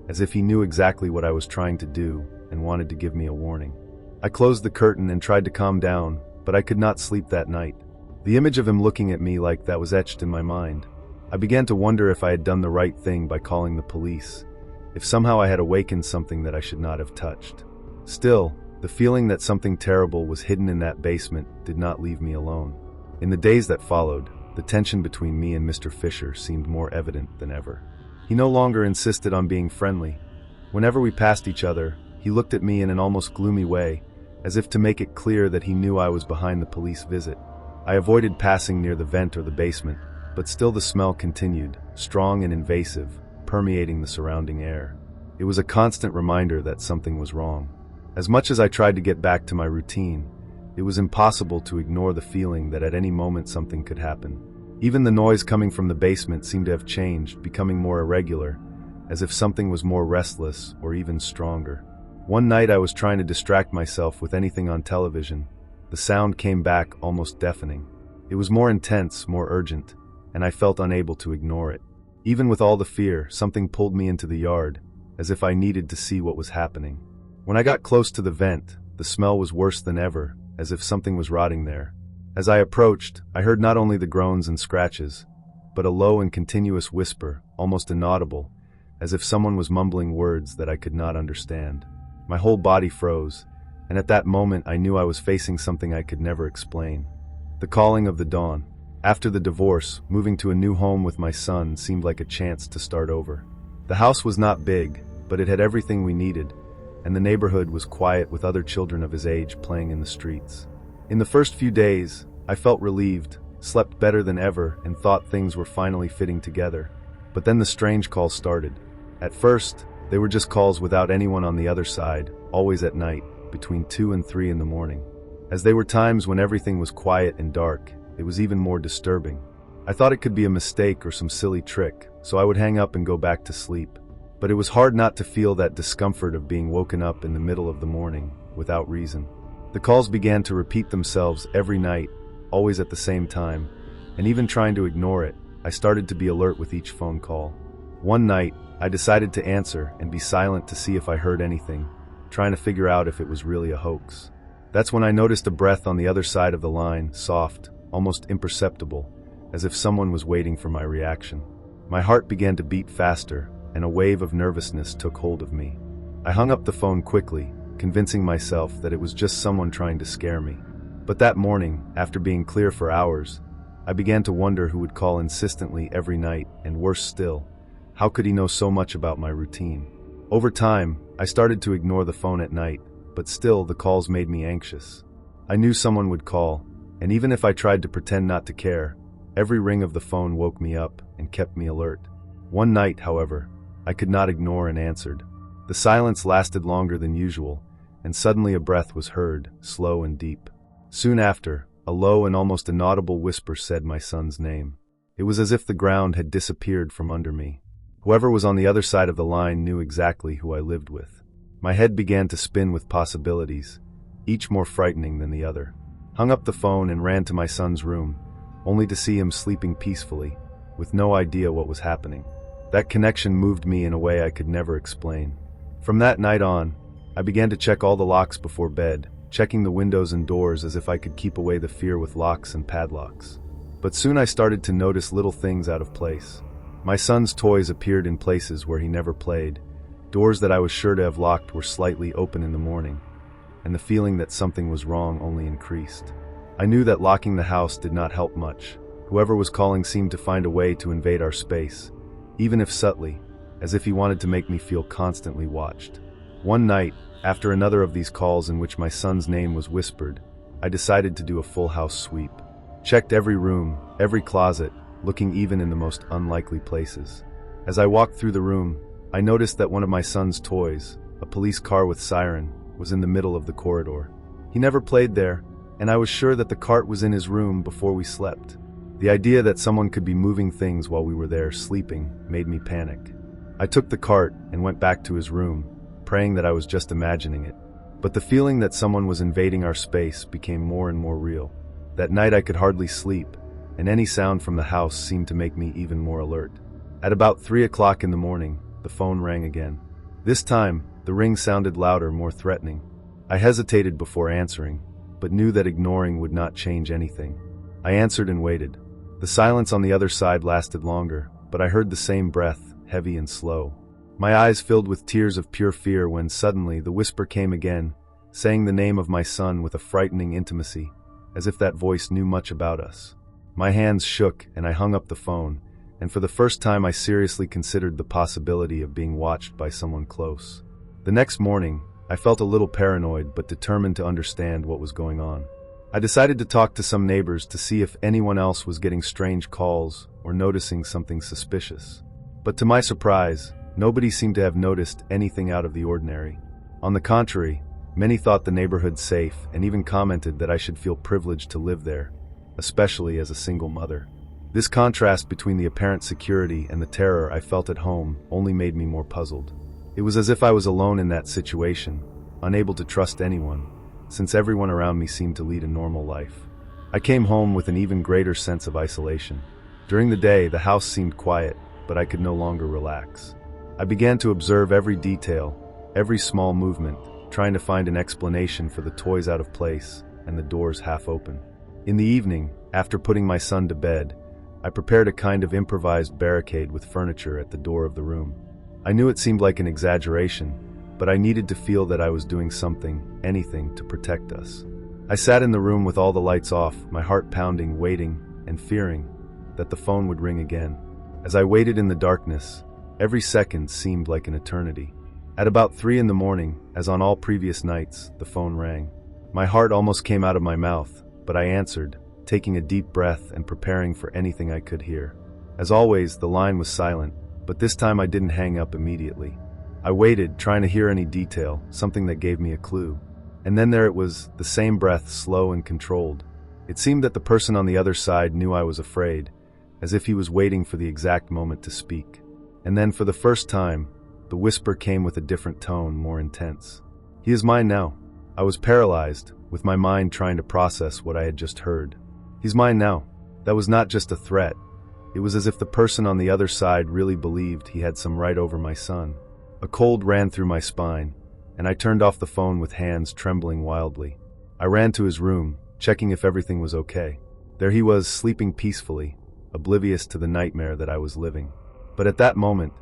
as if he knew exactly what I was trying to do and wanted to give me a warning. I closed the curtain and tried to calm down, but I could not sleep that night. The image of him looking at me like that was etched in my mind. I began to wonder if I had done the right thing by calling the police, if somehow I had awakened something that I should not have touched. Still, the feeling that something terrible was hidden in that basement did not leave me alone. In the days that followed, the tension between me and Mr. Fisher seemed more evident than ever. He no longer insisted on being friendly. Whenever we passed each other, he looked at me in an almost gloomy way, as if to make it clear that he knew I was behind the police visit. I avoided passing near the vent or the basement, but still the smell continued, strong and invasive, permeating the surrounding air. It was a constant reminder that something was wrong. As much as I tried to get back to my routine, it was impossible to ignore the feeling that at any moment something could happen. Even the noise coming from the basement seemed to have changed, becoming more irregular, as if something was more restless or even stronger. One night I was trying to distract myself with anything on television. The sound came back almost deafening. It was more intense, more urgent, and I felt unable to ignore it. Even with all the fear, something pulled me into the yard, as if I needed to see what was happening. When I got close to the vent, the smell was worse than ever, as if something was rotting there. As I approached, I heard not only the groans and scratches, but a low and continuous whisper, almost inaudible, as if someone was mumbling words that I could not understand. My whole body froze, and at that moment I knew I was facing something I could never explain. The calling of the dawn. After the divorce, moving to a new home with my son seemed like a chance to start over. The house was not big, but it had everything we needed, and the neighborhood was quiet with other children of his age playing in the streets. In the first few days, I felt relieved, slept better than ever, and thought things were finally fitting together. But then the strange calls started. At first, they were just calls without anyone on the other side, always at night, between 2 and 3 in the morning. As they were times when everything was quiet and dark, it was even more disturbing. I thought it could be a mistake or some silly trick, so I would hang up and go back to sleep. But it was hard not to feel that discomfort of being woken up in the middle of the morning, without reason. The calls began to repeat themselves every night, always at the same time, and even trying to ignore it, I started to be alert with each phone call. One night, I decided to answer and be silent to see if I heard anything, trying to figure out if it was really a hoax. That's when I noticed a breath on the other side of the line, soft, almost imperceptible, as if someone was waiting for my reaction. My heart began to beat faster, and a wave of nervousness took hold of me. I hung up the phone quickly, convincing myself that it was just someone trying to scare me. But that morning, after being clear for hours, I began to wonder who would call insistently every night, and worse still, how could he know so much about my routine? Over time, I started to ignore the phone at night, but still the calls made me anxious. I knew someone would call, and even if I tried to pretend not to care, every ring of the phone woke me up and kept me alert. One night, however, I could not ignore and answered. The silence lasted longer than usual, and suddenly a breath was heard, slow and deep. Soon after, a low and almost inaudible whisper said my son's name. It was as if the ground had disappeared from under me. Whoever was on the other side of the line knew exactly who I lived with. My head began to spin with possibilities, each more frightening than the other. Hung up the phone and ran to my son's room, only to see him sleeping peacefully, with no idea what was happening. That connection moved me in a way I could never explain. From that night on, I began to check all the locks before bed, checking the windows and doors as if I could keep away the fear with locks and padlocks. But soon I started to notice little things out of place. My son's toys appeared in places where he never played. Doors that I was sure to have locked were slightly open in the morning, and the feeling that something was wrong only increased. I knew that locking the house did not help much. Whoever was calling seemed to find a way to invade our space, even if subtly, as if he wanted to make me feel constantly watched. One night, after another of these calls in which my son's name was whispered, I decided to do a full house sweep. Checked every room, every closet, looking even in the most unlikely places. As I walked through the room, I noticed that one of my son's toys, a police car with siren, was in the middle of the corridor. He never played there, and I was sure that the cart was in his room before we slept. The idea that someone could be moving things while we were there sleeping made me panic. I took the cart and went back to his room, praying that I was just imagining it. But the feeling that someone was invading our space became more and more real. That night I could hardly sleep, and any sound from the house seemed to make me even more alert. At about 3 o'clock in the morning, the phone rang again. This time, the ring sounded louder, more threatening. I hesitated before answering, but knew that ignoring would not change anything. I answered and waited. The silence on the other side lasted longer, but I heard the same breath, heavy and slow. My eyes filled with tears of pure fear when suddenly the whisper came again, saying the name of my son with a frightening intimacy, as if that voice knew much about us. My hands shook and I hung up the phone, and for the first time I seriously considered the possibility of being watched by someone close. The next morning, I felt a little paranoid but determined to understand what was going on. I decided to talk to some neighbors to see if anyone else was getting strange calls or noticing something suspicious. But to my surprise, nobody seemed to have noticed anything out of the ordinary. On the contrary, many thought the neighborhood safe and even commented that I should feel privileged to live there, especially as a single mother. This contrast between the apparent security and the terror I felt at home only made me more puzzled. It was as if I was alone in that situation, unable to trust anyone, since everyone around me seemed to lead a normal life. I came home with an even greater sense of isolation. During the day, the house seemed quiet, but I could no longer relax. I began to observe every detail, every small movement, trying to find an explanation for the toys out of place and the doors half open. In the evening, after putting my son to bed, I prepared a kind of improvised barricade with furniture at the door of the room. I knew it seemed like an exaggeration, but I needed to feel that I was doing something, anything, to protect us. I sat in the room with all the lights off, my heart pounding, waiting, and fearing that the phone would ring again. As I waited in the darkness, every second seemed like an eternity. At about 3 in the morning, as on all previous nights, the phone rang. My heart almost came out of my mouth, but I answered, taking a deep breath and preparing for anything I could hear. As always, the line was silent, but this time I didn't hang up immediately. I waited, trying to hear any detail, something that gave me a clue. And then there it was, the same breath, slow and controlled. It seemed that the person on the other side knew I was afraid, as if he was waiting for the exact moment to speak. And then, for the first time, the whisper came with a different tone, more intense. "He is mine now." I was paralyzed, with my mind trying to process what I had just heard. "He's mine now." That was not just a threat. It was as if the person on the other side really believed he had some right over my son. A cold ran through my spine, and I turned off the phone with hands trembling wildly. I ran to his room, checking if everything was okay. There he was, sleeping peacefully, oblivious to the nightmare that I was living. But at that moment,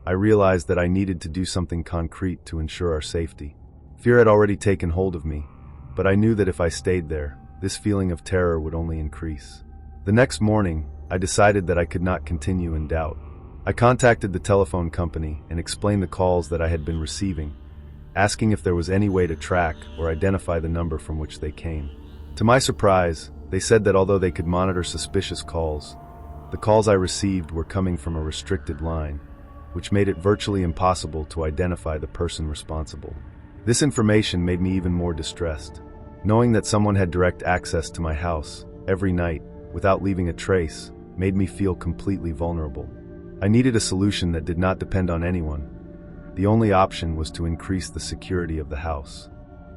I realized that I needed to do something concrete to ensure our safety. Fear had already taken hold of me, but I knew that if I stayed there, this feeling of terror would only increase. The next morning, I decided that I could not continue in doubt. I contacted the telephone company and explained the calls that I had been receiving, asking if there was any way to track or identify the number from which they came. To my surprise, they said that although they could monitor suspicious calls, the calls I received were coming from a restricted line, which made it virtually impossible to identify the person responsible. This information made me even more distressed. Knowing that someone had direct access to my house every night without leaving a trace made me feel completely vulnerable. I needed a solution that did not depend on anyone. The only option was to increase the security of the house.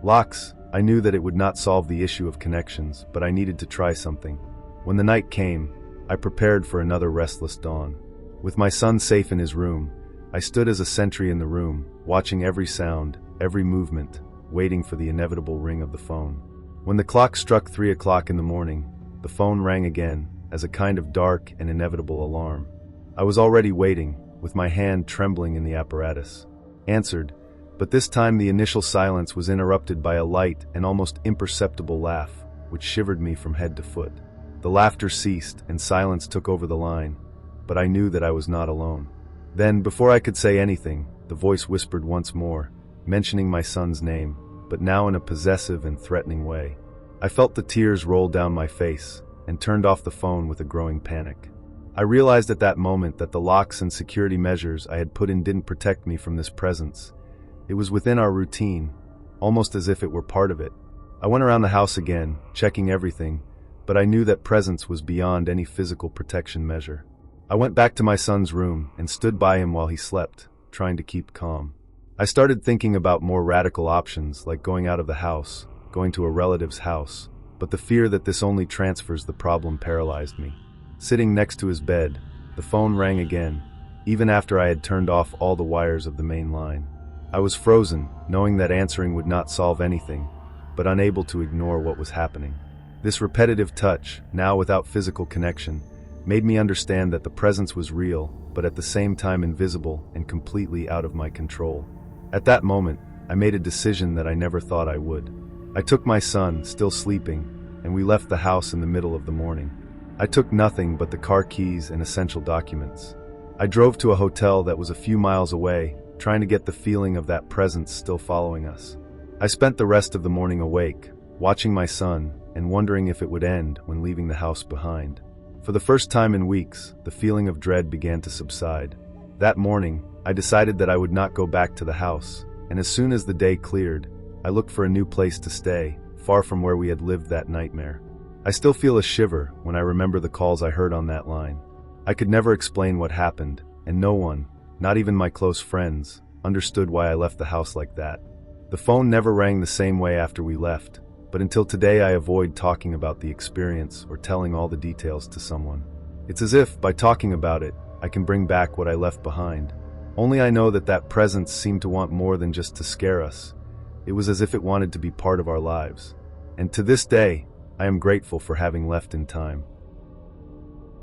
Locks. I knew that it would not solve the issue of connections, but I needed to try something. When the night came, I prepared for another restless dawn. With my son safe in his room, I stood as a sentry in the room, watching every sound, every movement, waiting for the inevitable ring of the phone. When the clock struck 3 o'clock in the morning, the phone rang again, as a kind of dark and inevitable alarm. I was already waiting, with my hand trembling in the apparatus. Answered, but this time the initial silence was interrupted by a light and almost imperceptible laugh, which shivered me from head to foot. The laughter ceased and silence took over the line, but I knew that I was not alone. Then, before I could say anything, the voice whispered once more, mentioning my son's name, but now in a possessive and threatening way. I felt the tears roll down my face and turned off the phone with a growing panic. I realized at that moment that the locks and security measures I had put in didn't protect me from this presence. It was within our routine, almost as if it were part of it. I went around the house again, checking everything, but I knew that presence was beyond any physical protection measure. I went back to my son's room and stood by him while he slept, trying to keep calm. I started thinking about more radical options, like going out of the house, going to a relative's house, but the fear that this only transfers the problem paralyzed me. Sitting next to his bed, the phone rang again, even after I had turned off all the wires of the main line. I was frozen, knowing that answering would not solve anything, but unable to ignore what was happening. This repetitive touch, now without physical connection, made me understand that the presence was real, but at the same time invisible and completely out of my control. At that moment, I made a decision that I never thought I would. I took my son, still sleeping, and we left the house in the middle of the morning. I took nothing but the car keys and essential documents. I drove to a hotel that was a few miles away, trying to get the feeling of that presence still following us. I spent the rest of the morning awake, watching my son, and wondering if it would end when leaving the house behind. For the first time in weeks, the feeling of dread began to subside. That morning, I decided that I would not go back to the house, and as soon as the day cleared, I looked for a new place to stay, far from where we had lived that nightmare. I still feel a shiver when I remember the calls I heard on that line. I could never explain what happened, and no one, not even my close friends, understood why I left the house like that. The phone never rang the same way after we left, but until today I avoid talking about the experience or telling all the details to someone. It's as if, by talking about it, I can bring back what I left behind. Only I know that that presence seemed to want more than just to scare us. It was as if it wanted to be part of our lives. And to this day, I am grateful for having left in time.